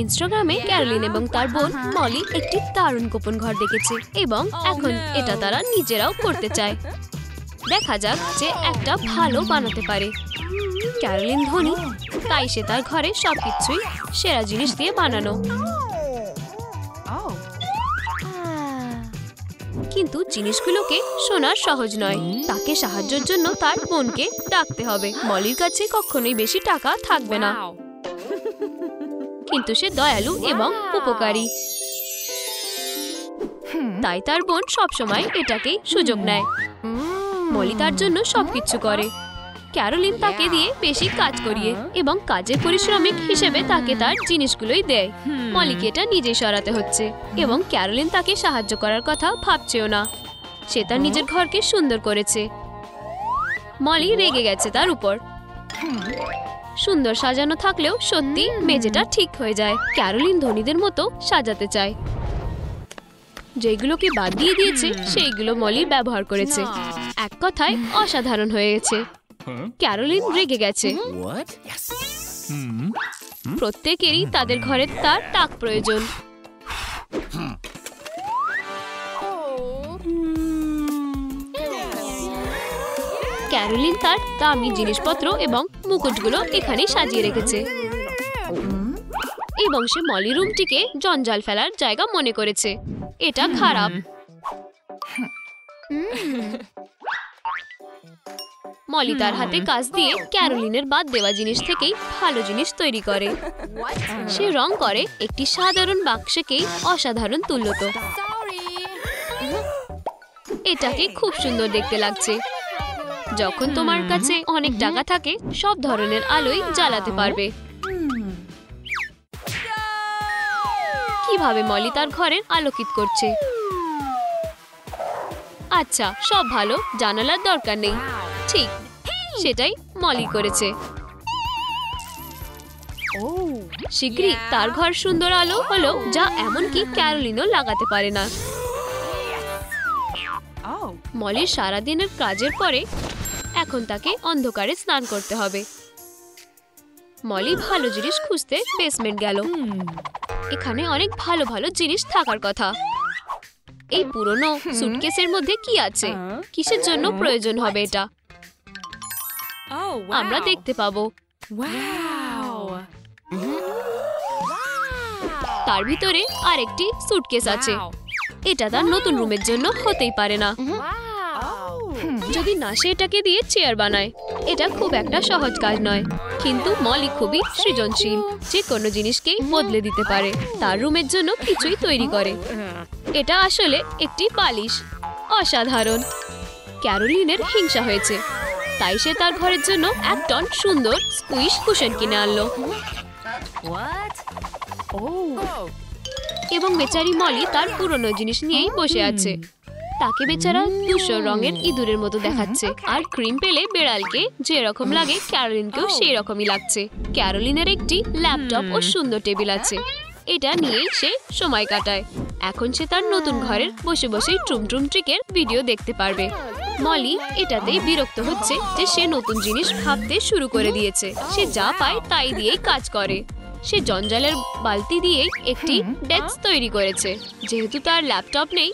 ইনস্টাগ্রামে ক্যারোলিন এবং তার বোন মলি একটি দারুণ গোপন ঘর দেখেছে এবং এখন এটা তারা নিজেরাও করতে চায়। দেখা যাক যে একটা ভালো বানাতে পারে। ক্যারোলিন ধনী, তাই সে তার ঘরে সবকিছুই সেরা জিনিস দিয়ে বানানো। কিন্তু জিনিসগুলোকে শোনা সহজ নয়। তাকে সাহায্যের জন্য তার বোনকে ডাকতে হবে। মলির কাছে কখনোই বেশি টাকা থাকবে না, কিন্তু সে দয়ালু এবং উপকারী, তাই তার বোন সবসময় এটাকেই সুযোগ নেয়। মলি তার জন্য সবকিছু করে। ক্যারোলিন তাকে দিয়ে বেশি কাজ করিয়ে এবং কাজের পারিশ্রমিক হিসেবে তাকে তার জিনিসগুলোই দেয়। মলিকে এটা নিজেই সরাতে হচ্ছে এবং ক্যারোলিন তাকে সাহায্য করার কথা ভাবছেও না। সে তার নিজের ঘরকে সুন্দর করেছে। মলি রেগে গেছে তার উপর। সুন্দর সাজানো থাকলেও সত্যি মেঝেটা ঠিক হয়ে যায়। ক্যারোলিন ধনীদের মতো সাজাতে চায়। যেগুলোকে বাদ দিয়ে দিয়েছে সেইগুলো মলি ব্যবহার করেছে। এক কথায় অসাধারণ হয়ে গেছে। ক্যারোলিন রেগে গেছে। প্রত্যেকেরই তাদের ঘরে তার টাক প্রয়োজন। ক্যারোলিন তার দামি জিনিসপত্র এবং মুকুটগুলো এখানে সাজিয়ে রেখেছে এবং সে মলি রুমটিকে জঞ্জাল ফেলার জায়গা মনে করেছে। এটা খারাপ। মলি তার হাতে কাজ দিয়ে ক্যারোলিনের বাদ দেওয়া জিনিস থেকেই ভালো জিনিস তৈরি করে। সে রং করে একটি সাধারণ বাক্সকেই অসাধারণ তুল্যত। এটাকে খুব সুন্দর দেখতে লাগছে। যখন তোমার কাছে অনেক টাকা থাকে সব ধরনের আলোই জ্বালাতে পারবে। কিভাবে মলি তার ঘরের আলোকিত করছে। আচ্ছা, সব ভালো, জানালার দরকার নেই। ঠিক সেটাই মলি করেছে। শীঘ্রই তার ঘর সুন্দর আলো হলো, যা এমনকি ক্যারোলিনও লাগাতে পারে না। মলির সারাদিনের কাজের পরে এখন তাকে অন্ধকারে স্নান করতে হবে। মলি ভালো জিনিস খুঁজতে বেসমেন্ট গেল। এখানে অনেক ভালো ভালো জিনিস থাকার কথা। এই পুরনো সুটকেসের মধ্যে কি আছে? কিসের জন্য প্রয়োজন হবে এটা? আমরা দেখতে পাবো। তার ভিতরে আরেকটি সুটকেস আছে। এটা তার নতুন রুমের জন্য হতেই পারে না। যদি না সে এটাকে দিয়ে চেয়ার বানায়। এটা খুব একটা সহজ কাজ নয়, কিন্তু মলি খুবই সৃজনশীল। যে কোনো জিনিসকেই বদলে দিতে পারে। তার রুমের জন্য কিছুই তৈরি করে। এটা আসলে একটি বালিশ। অসাধারণ। ক্যারোলিনের হিংসা হয়েছে, তাই সে তার ঘরের জন্য এক টন সুন্দর স্কুইশ কুশন কিনে আনলো। এবং বেচারি মলি তার পুরনো জিনিস নিয়েই বসে আছে। তাকে বেচারা ধূসর রঙের ইঁদুরের মতো দেখাচ্ছে। আর ক্রিম পেলে বেড়ালকে যেরকম লাগে ক্যারোলিনকেও সেই রকমই লাগছে। ক্যারোলিনের একটি ল্যাপটপ ও সুন্দর টেবিল আছে। এটা নিয়েই সে সময় কাটায়। এখন সে তার নতুন ঘরের বসে বসেই ট্রুম ট্রুম ট্রিকের ভিডিও দেখতে পারবে। মলি এটাতেই বিরক্ত হচ্ছে যে সে নতুন জিনিস ভাবতে শুরু করে দিয়েছে। সে যা পায় তাই দিয়েই কাজ করে। সে জঞ্জালের বালতি দিয়েই একটি ডেস্ক তৈরি করেছে। যেহেতু তার ল্যাপটপ নেই,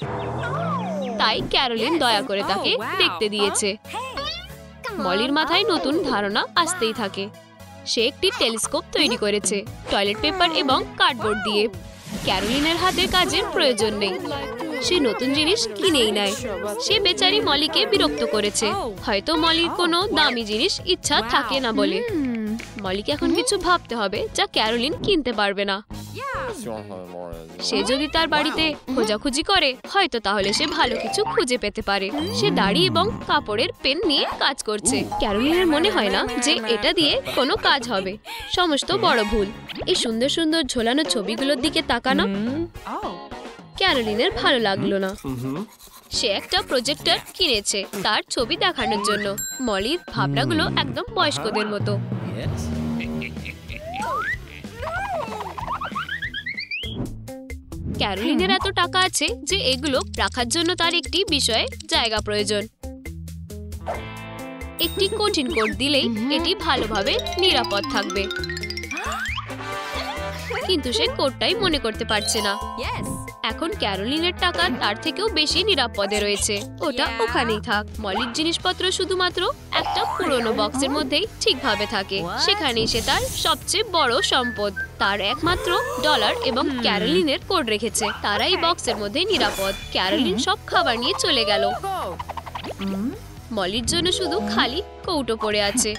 তাই ক্যারোলিন দয়া করে তাকে দেখতে দিয়েছে। মলির মাথায় নতুন ধারণা আসতেই থাকে। সে একটি টেলিস্কোপ তৈরি করেছে টয়লেট পেপার এবং কার্ডবোর্ড দিয়ে। ক্যারোলিনের হাতের কাজের প্রয়োজন নেই। সে নতুন জিনিস কিনেই নেয়। সে বেচারি মলিকে বিরক্ত করেছে। হয়তো মলির কোনো দামি জিনিস ইচ্ছা থাকে না বলে। মলিকে এখন কিছু ভাবতে হবে যা ক্যারোলিন কিনতে পারবে না। সে যদি তার বাড়িতে খোঁজাখুঁজি করে, হয়তো তাহলে সে ভালো কিছু খুঁজে পেতে পারে। সে দাড়ি এবং কাপড়ের পেন নিয়ে কাজ করছে। ক্যারোলিনের মনে হয় না যে এটা দিয়ে কোনো কাজ হবে। সমস্ত বড় ভুল। এই সুন্দর সুন্দর ঝোলানো ছবিগুলোর দিকে তাকানো ক্যারোলিনের ভালো লাগলো না। সে একটা প্রজেক্টর কিনেছে তার ছবি দেখানোর জন্য। মলির ভাবনাগুলো একদম বয়স্কদের মতো। ক্যারোলিনের এত টাকা আছে যে এগুলো রাখার জন্য তার একটি বিষয়ে জায়গা প্রয়োজন। একটি কঠিন কোড দিলেই এটি ভালোভাবে নিরাপদ থাকবে। কিন্তু সে কোডটাই মনে করতে পারছে না। এখন ক্যারোলিনের টাকা তার থেকেও বেশি নিরাপদে রয়েছে, ওটা ওখানেই থাক। মলির জিনিসপত্র শুধুমাত্র একটা পুরনো বক্সের মধ্যেই ঠিকভাবে থাকে, সেখানেই সে তার সবচেয়ে বড় সম্পদ। তার একমাত্র ডলার এবং ক্যারোলিনের কোড রেখেছে, তারা এই বক্সের মধ্যে নিরাপদ। ক্যারোলিন সব খাবার নিয়ে চলে গেল। মলির জন্য শুধু খালি কৌটো পড়ে আছে।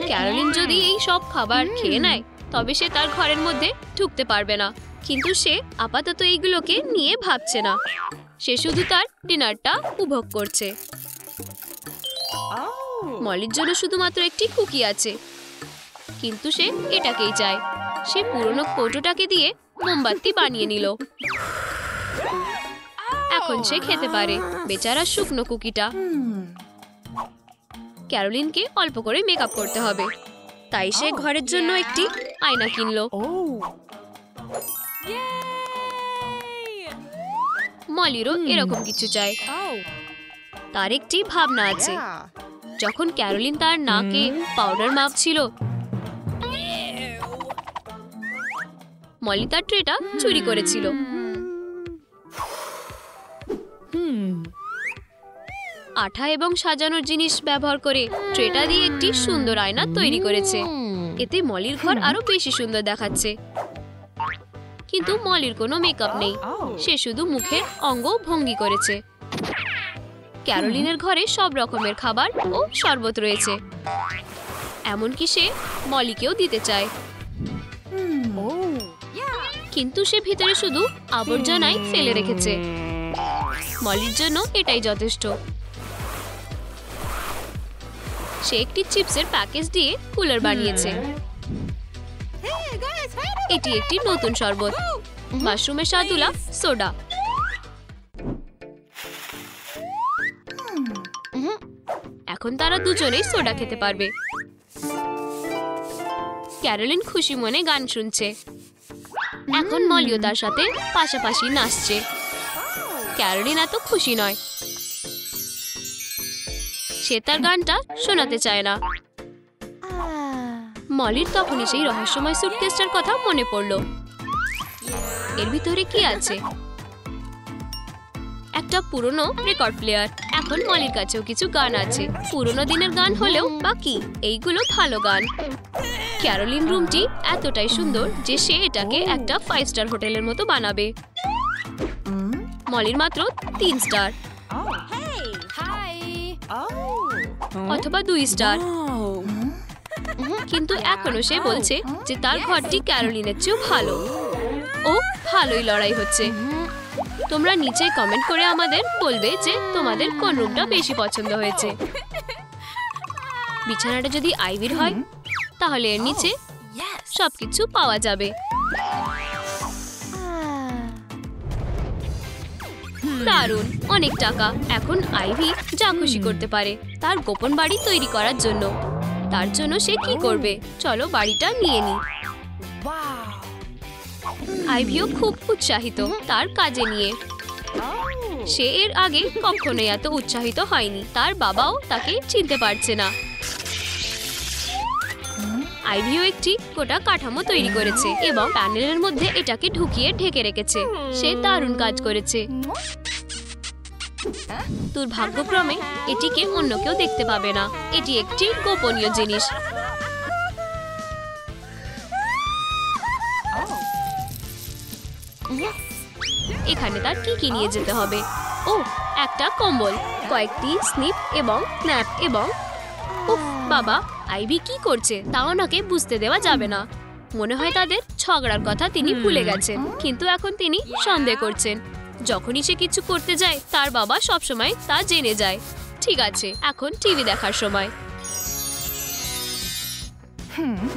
ক্যারোলিন যদি এই সব খাবার খেয়ে নেয় তবে সে তার ঘরের মধ্যে ঢুকতে পারবে না, কিন্তু সে আপাতত এইগুলোকে নিয়ে ভাবছে না। সে শুধু তার ডিনারটা উপভোগ করছে। মলির জন্য শুধুমাত্র একটি কুকি আছে, কিন্তু সে এটাকেই চায়। সে পুরনো কৌটোটাকে দিয়ে মোমবাতি বানিয়ে নিল। এখন সে খেতে পারে বেচারা শুকনো কুকিটা। ক্যারোলিনকে অল্প করে মেকআপ করতে হবে, তাই সে ঘরের জন্য একটি আয়না কিনলো। মলিরও এরকম কিছু চাই। তার একটি ভাবনা আছে। যখন ক্যারোলিন তার নাকে পাউডার মাখছিল, মলি তার ট্রেটা চুরি করেছিল। আঠা এবং সাজানোর জিনিস ব্যবহার করে ট্রেটা দিয়ে একটি সুন্দর আয়না তৈরি করেছে। এতে মলির ঘর আরো বেশি সুন্দর দেখাচ্ছে। কিন্তু মলির কোনো মেকআপ নেই, সে শুধু মুখের অঙ্গ ভঙ্গি করেছে। ক্যারোলিনের ঘরে সব রকমের খাবার ও শরবত রয়েছে, এমনকি সে মলিকেও দিতে চায়। কিন্তু সে ভিতরে শুধু আবর্জনাই ফেলে রেখেছে। মলির জন্য এটাই যথেষ্ট। সে একটি চিপসের প্যাকেজ দিয়ে কুলার বানিয়েছে। এটি একটি নতুন শরবত, মাশরুমের স্বাদুলা সোডা। এখন তারা দুজনেই সোডা খেতে পারবে। ক্যারোলিন খুশি মনে গান শুনছে। এখন মলিও তার সাথে পাশাপাশি নাচছে। ক্যারোলিন এত খুশি নয়, সে তার গানটা শোনাতে চায় না। মলির তখনই সেই রহস্যময় সুটকেসটার কথা মনে পড়ল। এর ভিতরে কি আছে? একটা পুরনো রেকর্ড প্লেয়ার। এখন মলির কাছেও কিছু গান আছে, পুরনো দিনের গান হলেও বাকি এইগুলো ভালো গান। ক্যারোলিন রুমটি এতটাই সুন্দর যে সে এটাকে একটা 5 স্টার হোটেলের মতো বানাবে। মলির মাত্র 3 স্টার অথবা 2 স্টার, কিন্তু এখনো সে বলছে যে তার ঘরটি ক্যারোলিনের চেয়েও ভালো। ও ভালোই লড়াই হচ্ছে। তোমরা নিচে কমেন্ট করে আমাদের বলবে যে তোমাদের কোন রুমটা বেশি পছন্দ হয়েছে। বিছানাটা যদি আইভির হয় তাহলে এর নিচে সবকিছু পাওয়া যাবে। দারুণ, অনেক টাকা। এখন আইভি যা খুশি করতে পারে তার গোপন বাড়ি তৈরি করার জন্য। তার জন্য সে কি করবে? চলো বাড়িটা নিয়ে নি। আইভিও খুব উৎসাহিত তার কাজে নিয়ে। সে এর আগে কখনোই এত উৎসাহিত হয়নি। তার বাবাও তাকে চিনতে পারছে না। আইভিও একটি গোটা কাঠামো তৈরি করেছে এবং প্যানেলের মধ্যে এটাকে ঢুকিয়ে ঢেকে রেখেছে। সে দারুণ কাজ করেছে। দুর্ভাগ্যক্রমে এটিকে অন্য কেউ দেখতে পাবে না। এটি একটি গোপনীয় জিনিস। এখানে তার কি নিয়ে যেতে হবে? ও, একটা কম্বল, কয়েকটি স্নিপ এবং স্ন্যাপ এবং উফ বাবা, আইভি কি করছে তা ওনাকে বুঝতে দেওয়া যাবে না। মনে হয় তাদের ঝগড়ার কথা তিনি ভুলে গেছেন, কিন্তু এখন তিনি সন্দেহ করছেন। যখনই সে কিছু করতে যায় তার বাবা সবসময় তা জেনে যায়। ঠিক আছে, এখন টিভি দেখার সময়।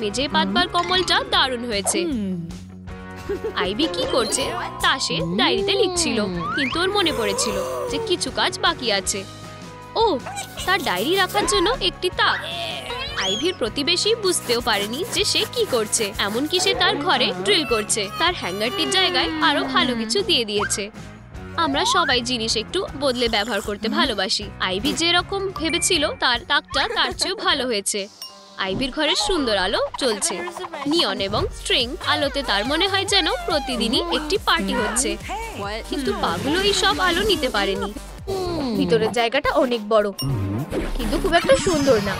মেঝে পাতবার কম্বলটা দারুণ হয়েছে। আইভি কি করছে তা সে ডায়েরিতে লিখছিল, কিন্তু ওর মনে পড়েছিল যে কিছু কাজ বাকি আছে। ও, তার ডায়েরি রাখার জন্য একটি তাক। আইভির প্রতিবেশী বুঝতেও পারেনি যে সে কি করছে, এমনকি সে তার ঘরে ড্রিল করছে। তার হ্যাঙ্গারটির জায়গায় আরো ভালো কিছু দিয়ে দিয়েছে। আমরা সবাই জিনিস একটু বদলে ব্যবহার করতে ভালোবাসি। আইভি যেরকম ভেবেছিল তার তাকটা তার চেয়েও ভালো হয়েছে। আইভির ঘরের সুন্দর আলো জ্বলছে। নিয়ন এবং স্ট্রিং আলোতে তার মনে হয় যেন প্রতিদিনই একটি পার্টি হচ্ছে, কিন্তু পাগলু এই সব আলো নিতে পারেনি। ভিতরের জায়গাটা অনেক বড়, কিন্তু খুব একটা সুন্দর না।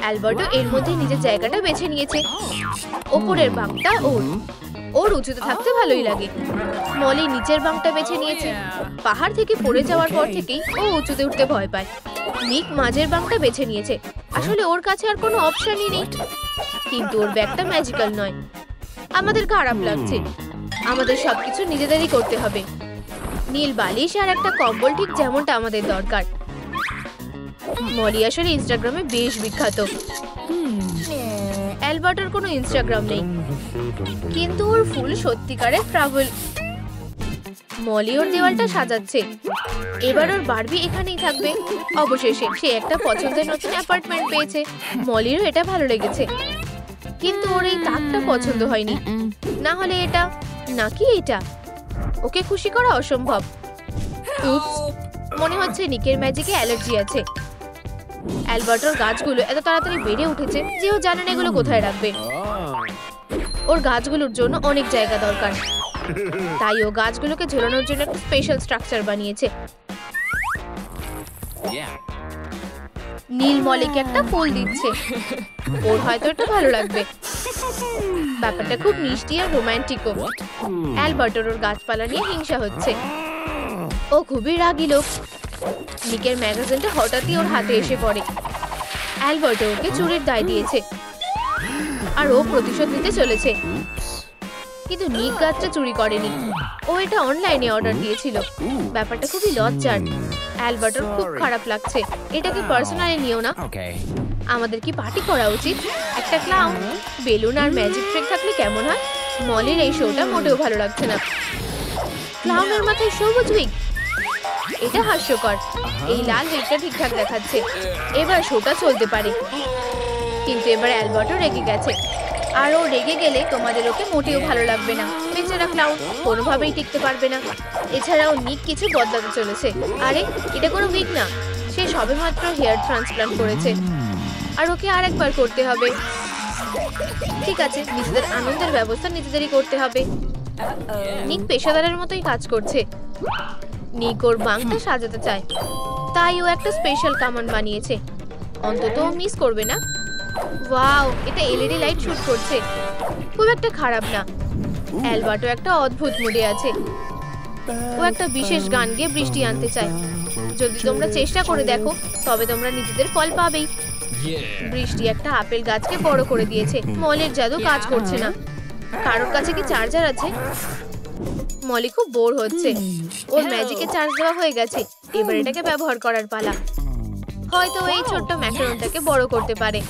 অ্যালবার্টো এর মধ্যে নিজের জায়গাটা বেছে নিয়েছে। ওপরের বাঙ্কটা ওর উঁচুতে থাকতে ভালোই লাগে। মলি নিচের বাঙ্কটা বেছে নিয়েছে। পাহাড় থেকে পড়ে যাওয়ার পর থেকেই ও উঁচুতে উঠতে ভয় পায়। নিক মাঝের বাঙ্কটা বেছে নিয়েছে। আসলে ওর কাছে আর কোনো অপশনই নেই, কিন্তু ওর ব্যাগটা ম্যাজিক্যাল নয়। আমাদের খারাপ লাগছে, আমাদের সবকিছু নিজেদেরই করতে হবে। নীল বালিশ আর একটা কম্বল ঠিক যেমনটা আমাদের দরকার। মলি আসলে ইনস্টাগ্রামে বেশ বিখ্যাত। অ্যালবার্টোর কোনো ইনস্টাগ্রাম নেই, কিন্তু ওর ফুল সত্যিকারের ট্রাভেল। মলি ওর দেওয়ালটা সাজাচ্ছে। এবার ওর বারবি এখানেই থাকবে। অবশেষে সে একটা পছন্দের নতুন অ্যাপার্টমেন্ট পেয়েছে। মলিরও এটা ভালো লেগেছে, কিন্তু ওর এই তাকটা পছন্দ হয়নি। না হলে এটা, নাকি এটা। ওকে খুশি করা অসম্ভব। উপস, মনে হচ্ছে নিকের ম্যাজিকে অ্যালার্জি আছে। অ্যালবার্টোর গাছগুলো এত তাড়াতাড়ি বেড়ে উঠেছে যে ও জানে না এগুলো কোথায় রাখবে। ওর গাছগুলোর জন্য অনেক জায়গা দরকার, তাই ও গাছগুলোকে ঝোলানোর জন্য একটা স্পেশাল স্ট্রাকচার বানিয়েছে। নীল মলিকে একটা ফুল দিচ্ছে। ওর হয়তো এটা ভালো লাগবে। ব্যাপারটা খুব মিষ্টি আর রোমান্টিকও। অ্যালবার্টোর ওর গাছপালা নিয়ে হিংসা হচ্ছে। ও খুবই রাগী লোক। নিকের ম্যাগাজিনটা হঠাৎই ওর হাতে এসে পড়ে। অ্যালবার্টো ওকে চুরির দায় দিয়েছে, আর ও প্রতিশোধ নিতে চলেছে। কিন্তু নিক গাছটা চুরি করেনি, ও এটা অনলাইনে অর্ডার দিয়েছিল। ব্যাপারটা খুবই লজ্জার। অ্যালবার্টোর খুব খারাপ লাগছে। এটাকে পার্সোনালি নিও না। আমাদের কি পার্টি করা উচিত? একটা ক্লাউন, বেলুন আর ম্যাজিক ট্রিক থাকলে কেমন হয়? মলির এই শোটা মোটেও ভালো লাগছে না। ক্লাউনের মাথায় সবুজ উইগ, এটা হাস্যকর। এই লাল উইগটা ঠিকঠাক দেখাচ্ছে। এবার শোটা চলতে পারে। কিন্তু এবার অ্যালবার্টো রেগে গেছে, আর ও রেগে গেলে তোমাদের ওকে মোটেও ভালো লাগবে না। বেচারা ক্লাউন কোনোভাবেই টিকতে পারবে না। এছাড়াও নিক কিছু বদলাতে চলেছে। আরে এটা কোনো উইগ না, সে সবেমাত্র হেয়ার ট্রান্সপ্লান্ট করেছে, আর ওকে আরেকবার করতে হবে। ঠিক আছে, নিজেদের আনন্দের ব্যবস্থা নিজেদেরই করতে হবে। নিক পেশাদারের মতোই কাজ করছে। নিক ওর বাংটা সাজাতে চায়, তাই ও একটা স্পেশাল কামান বানিয়েছে। অন্তত ও মিস করবে না। ওয়াও, এটা এলইডি লাইট শুট করছে। খুব একটা খারাপ না। অ্যালবার্টো একটা অদ্ভুত মুডে আছে। ও একটা বিশেষ গান গেয়ে বৃষ্টি আনতে চায়। যদি তোমরা চেষ্টা করে দেখো, তবে তোমরা নিজেদের ফল পাবেই। বৃষ্টি একটা আপেল গাছকে বড় করে দিয়েছে। মলের জাদু কাজ করছে না। কারোর কাছে কি চার্জার আছে? মলি খুব বোর হচ্ছে। ওর ম্যাজিকে চার্জ দেওয়া হয়ে গেছে। এবার এটাকে ব্যবহার করার পালা। হয়তো এই ছোট্ট ম্যাকারনটাকে বড় করতে পারে।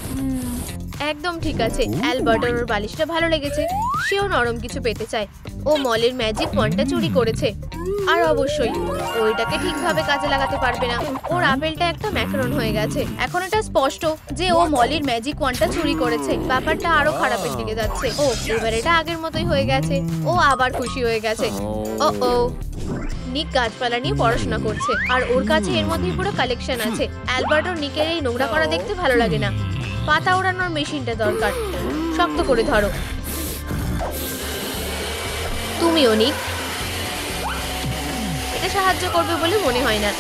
একদম ঠিক আছে। অ্যালবার্টোর ওর বালিশটা ভালো লেগেছে। সেও নরম কিছু পেতে চায়। ও মলের ম্যাজিক ওয়ান্ডটা চুরি করেছে, আর অবশ্যই ওইটাকে ঠিকভাবে কাজে লাগাতে পারবে না। ওর আপেলটা একটা ম্যাকারন হয়ে গেছে। এখন এটা স্পষ্ট যে ও মলির ম্যাজিক ওয়ান্ডটা চুরি করেছে। ব্যাপারটা আরো খারাপের দিকে যাচ্ছে। ও এবার এটা আগের মতোই হয়ে গেছে। ও আবার খুশি হয়ে গেছে। ও নিক গাছপালা নিয়ে পড়াশোনা করছে, আর ওর কাছে এর মধ্যেই পুরো কালেকশন আছে। অ্যালবার্টোর নিকের এই নোংরা করা দেখতে ভালো লাগে না। পাতা ওড়ানোর মেশিনটা দরকার। শক্ত করে ধরো। তুমিও নিক। এটা সাহায্য করবে বলে মনে হয় না।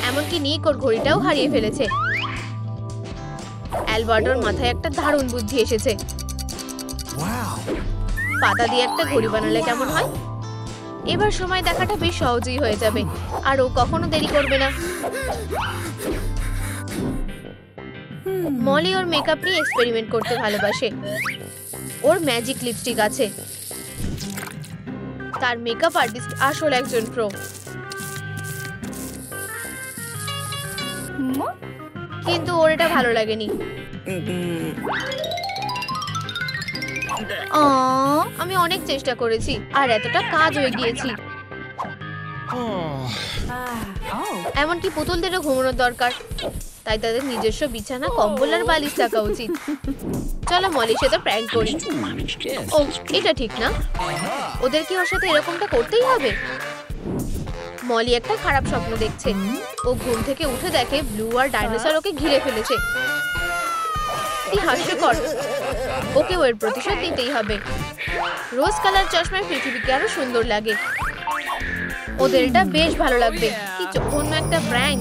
এমনকি নিক ওর ঘড়িটাও হারিয়ে ফেলেছে। অ্যালবার্টোর মাথায় একটা দারুণ বুদ্ধি এসেছে। পাতা দিয়ে একটা ঘড়ি বানালে কেমন হয়? এবার সময় দেখাটা বেশ সহজেই হয়ে যাবে, আর ও কখনো দেরি করবে না। মলি ওর মেকআপ নিয়ে এক্সপেরিমেন্ট করতে ভালোবাসে। ওর ম্যাজিক লিপস্টিক আছে। তার মেকআপ আর্টিস্ট আসল একজন প্রো। কিন্তু ওর এটা ভালো লাগেনি। আমি অনেক চেষ্টা করেছি, আর এতটা কাজও এগিয়েছি। এমনকি পুতুলদেরও ঘুমানোর দরকার, তাই তাদের নিজস্ব বিছানা, কম্বল আর বালিশ থাকা উচিত। চলো মলির সাথে প্র্যাঙ্ক করি। ও এটা ঠিক না। ওদের কি ওর সাথে এরকমটা করতেই হবে? মলি একটা খারাপ স্বপ্ন দেখছে। ও ঘুম থেকে উঠে দেখে ব্লু আর ডাইনোসর ওকে ঘিরে ফেলেছে। সত্যি হাস্যকর। ওকেও এর প্রতিশোধ নিতেই হবে। রোজ কালার চশমায় পৃথিবীকে আরো সুন্দর লাগে। ওদের এটা বেশ ভালো লাগবে। কিছু অন্য একটা প্র্যাঙ্ক।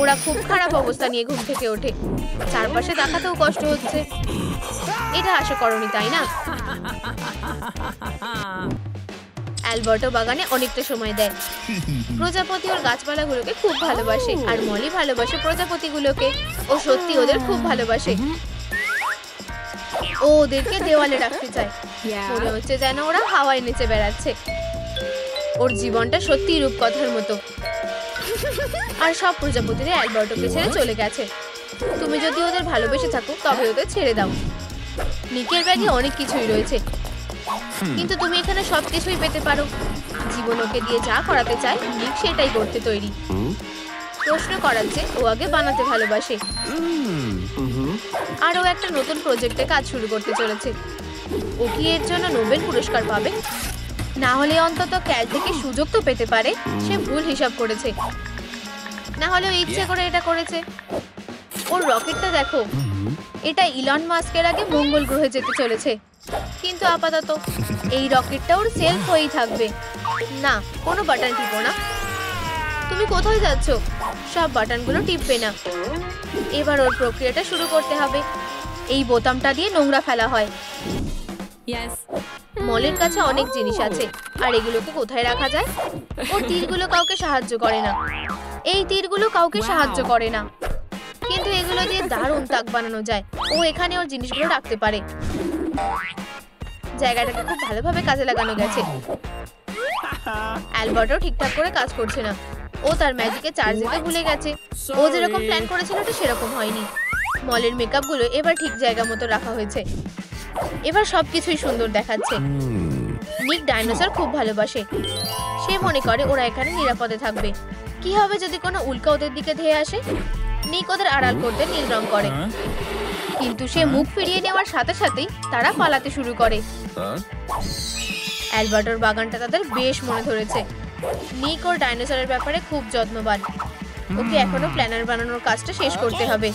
ওরা খুব খারাপ অবস্থা নিয়ে ঘুম থেকে ওঠে। চারপাশে তাকাতেও কষ্ট হচ্ছে। এটা আশা করনি, তাই না? অ্যালবার্টো বাগানে অনেকটা সময় দেয়। প্রজাপতি ওর গাছপালাগুলোকে খুব ভালোবাসে, আর মলি ভালোবাসে প্রজাপতিগুলোকে। ও সত্যি ওদের খুব ভালোবাসে। ও ওদেরকে দেওয়ালে রাখতে চায়। মনে হচ্ছে যেন ওরা হাওয়ায় নেচে বেড়াচ্ছে। ওর জীবনটা সত্যি রূপকথার মতো। আর সব প্রজাপতিরা অ্যালবার্টোকে ছেড়ে চলে গেছে। তুমি যদি ওদের ভালোবেসে থাকো তবে ওদের ছেড়ে দাও। নিকের ব্যাগে অনেক কিছুই রয়েছে, কিন্তু তুমি এখানে সবকিছুই পেতে পারো। জীবন ওকে দিয়ে যা করাতে চায় নিক সেটাই করতে তৈরি। প্রশ্ন করাচ্ছে ও আগে বানাতে ভালোবাসে। আর ও একটা নতুন প্রজেক্টে কাজ শুরু করতে চলেছে। ও কি এর জন্য নোবেল পুরস্কার পাবে? না হলে অন্তত ক্যাল থেকে সুযোগ তো পেতে পারে। সে ভুল হিসাব করেছে, না হলে ও ইচ্ছে করে এটা করেছে। ওর রকেটটা দেখো, এটা ইলন মাস্কের আগে মঙ্গল গ্রহে যেতে চলেছে। কিন্তু আপাতত এই রকেটটা ওর সেলফ হয়েই থাকবে। না, কোনো বাটন টিপো না। তুমি কোথায় যাচ্ছ? সব বাটনগুলো টিপবে না। এবার ওর প্রক্রিয়াটা শুরু করতে হবে। এই বোতামটা দিয়ে নোংরা ফেলা হয়। মলের কাছে অনেক জিনিস আছে, আর এগুলোকে কোথায় রাখা যায়? ওর তীরগুলো কাউকে সাহায্য করে না। এই তীরগুলো কাউকে সাহায্য করে না, কিন্তু এগুলো দিয়ে দারুণ তাক বানানো যায়। ও এখানে ওর জিনিসগুলো রাখতে পারে। জায়গাটাকে খুব ভালোভাবে কাজে লাগানো গেছে। অ্যালবার্টো ঠিকঠাক করে কাজ করছে না। ও তার ম্যাজিকে চার্জ দিতে ভুলে গেছে। ও যেরকম প্ল্যান করেছিল ওটা সেরকম হয়নি। মলের মেকআপগুলো এবার ঠিক জায়গা মতো রাখা হয়েছে। এবার সবকিছুই সুন্দর দেখাচ্ছে। নিক ডাইনোসর খুব ভালোবাসে। সে মনে করে ওরা এখানে নিরাপদে থাকবে। কি হবে যদি কোনো উল্কা ওদের দিকে ধেয়ে আসে? নিক ওদের আড়াল করতে নীল রং করে, কিন্তু সে মুখ ফিরিয়ে নেওয়ার সাথে সাথেই তারা পালাতে শুরু করে। অ্যালবার্টোর বাগানটা তাদের বেশ মনে ধরেছে। নিক ওর ডাইনোসরের ব্যাপারে খুব যত্নবান। ওকে এখনো প্ল্যানার বানানোর কাজটা শেষ করতে হবে।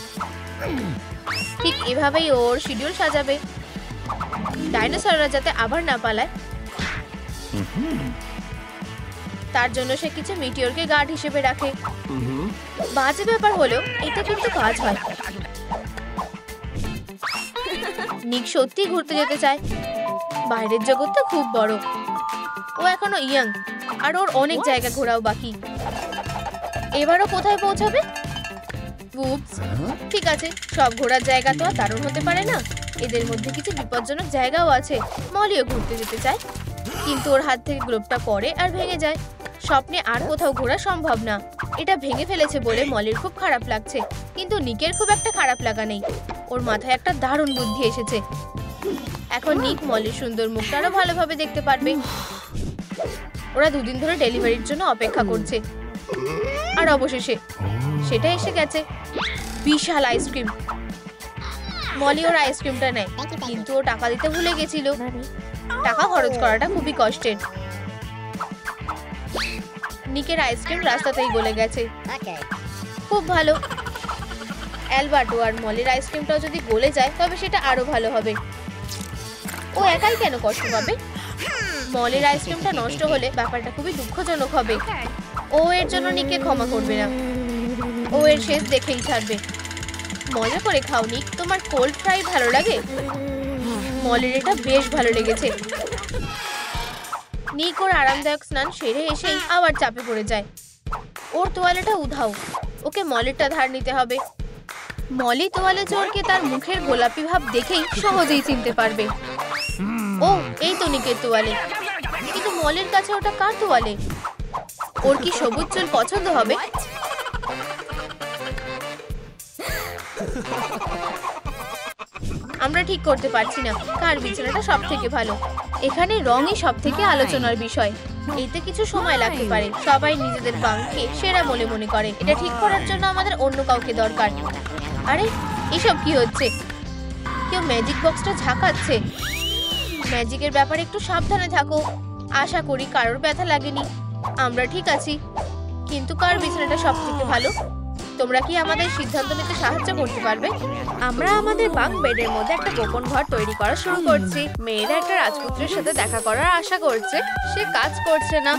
ঠিক এভাবেই ওর শিডিউল সাজাবে, ডাইনোসররা যাতে আবার না পালায়। তার জন্য সে কিছু মিটিওরকে গার্ড হিসেবে রাখে। বাজে ব্যাপার হলেও এটা কিন্তু কাজ হয়। নিক সত্যি ঘুরতে যেতে চায়। বাইরের জগৎটা খুব বড়। ও এখনো ইয়াং, আর ওর অনেক জায়গা ঘোরাও বাকি। এবারও কোথায় পৌঁছাবে? উপস, ঠিক আছে, সব ঘোরার জায়গা তো আর দারুণ হতে পারে না। এদের মধ্যে কিছু বিপজ্জনক জায়গাও আছে। মলিও ঘুরতে যেতে চায়, কিন্তু ওর হাত থেকে গ্লোবটা পড়ে আর ভেঙে যায়। স্বপ্নে আর কোথাও ঘোরা সম্ভব না। এটা ভেঙে ফেলেছে বলে মলির খুব খারাপ লাগছে, কিন্তু নিকের খুব একটা খারাপ লাগা নেই। ওর মাথায় একটা দারুণ বুদ্ধি এসেছে। এখন নিক মলির সুন্দর মুখটা আরো ভালোভাবে দেখতে পারবে। ওরা দুদিন ধরে ডেলিভারির জন্য অপেক্ষা করছে, আর অবশেষে সেটা এসে গেছে। বিশাল আইসক্রিম। মলি ওর আইসক্রিমটা নেয়, কিন্তু ও টাকা দিতে ভুলে গেছিল। টাকা খরচ করাটা খুবই কষ্টের। নিকের আইসক্রিম রাস্তাতেই গলে গেছে। খুব ভালো। অ্যালবার্টো আর মলির আইসক্রিমটাও যদি গলে যায় তবে সেটা আরো ভালো হবে। ও একাই কেন কষ্ট পাবে? মলির আইসক্রিমটা নষ্ট হলে ব্যাপারটা খুবই দুঃখজনক হবে। ও এর জন্য নিককে ক্ষমা করবে না। ও এর শেষ দেখেই ছাড়বে। মজা করে খাও নিক, তোমার কোল্ড ফ্রাই ভালো লাগে? মলির এটা বেশ ভালো লেগেছে। নিক ওর আরামদায়ক স্নান সেরে এসেই আবার চাপে পড়ে যায়। ওর তোয়ালেটা উধাও। ওকে মলিরটা ধার নিতে হবে। মলি তোয়ালে চোরকে তার মুখের গোলাপি ভাব দেখেই সহজেই চিনতে পারবে। ও, এই তো নিকের তোয়ালে। কিন্তু মলির কাছে ওটা কার তোয়ালে? ওর কি সবুজ চুল পছন্দ হবে? আমরা ঠিক করতে পারছি না কার বিছানাটা সব থেকে ভালো। এখানে রঙই সব থেকে আলোচনার বিষয়। এতে কিছু সময় লাগতে পারে। সবাই নিজেদের বাংকে সেরা বলে মনে করে। এটা ঠিক করার জন্য আমাদের অন্য কাউকে দরকার। আরে, এসব কি হচ্ছে? কেউ ম্যাজিক বক্সটা ঝাঁকাচ্ছে। ম্যাজিকের ব্যাপারে একটু সাবধানে থাকো। আশা করি কারোর ব্যথা লাগেনি। আমরা ঠিক আছি। কিন্তু কার বিছানাটা সব থেকে ভালো? তোমরা কি আমাদের সিদ্ধান্ত নিতে সাহায্য করতে পারবে? আমরা আমাদের বাঙ্ক বেডের মধ্যে একটা গোপন ঘর তৈরি করা শুরু করছি। মেয়েরা একটা রাজপুত্রের সাথে দেখা করার আশা করছে। সে কাজ করছে না।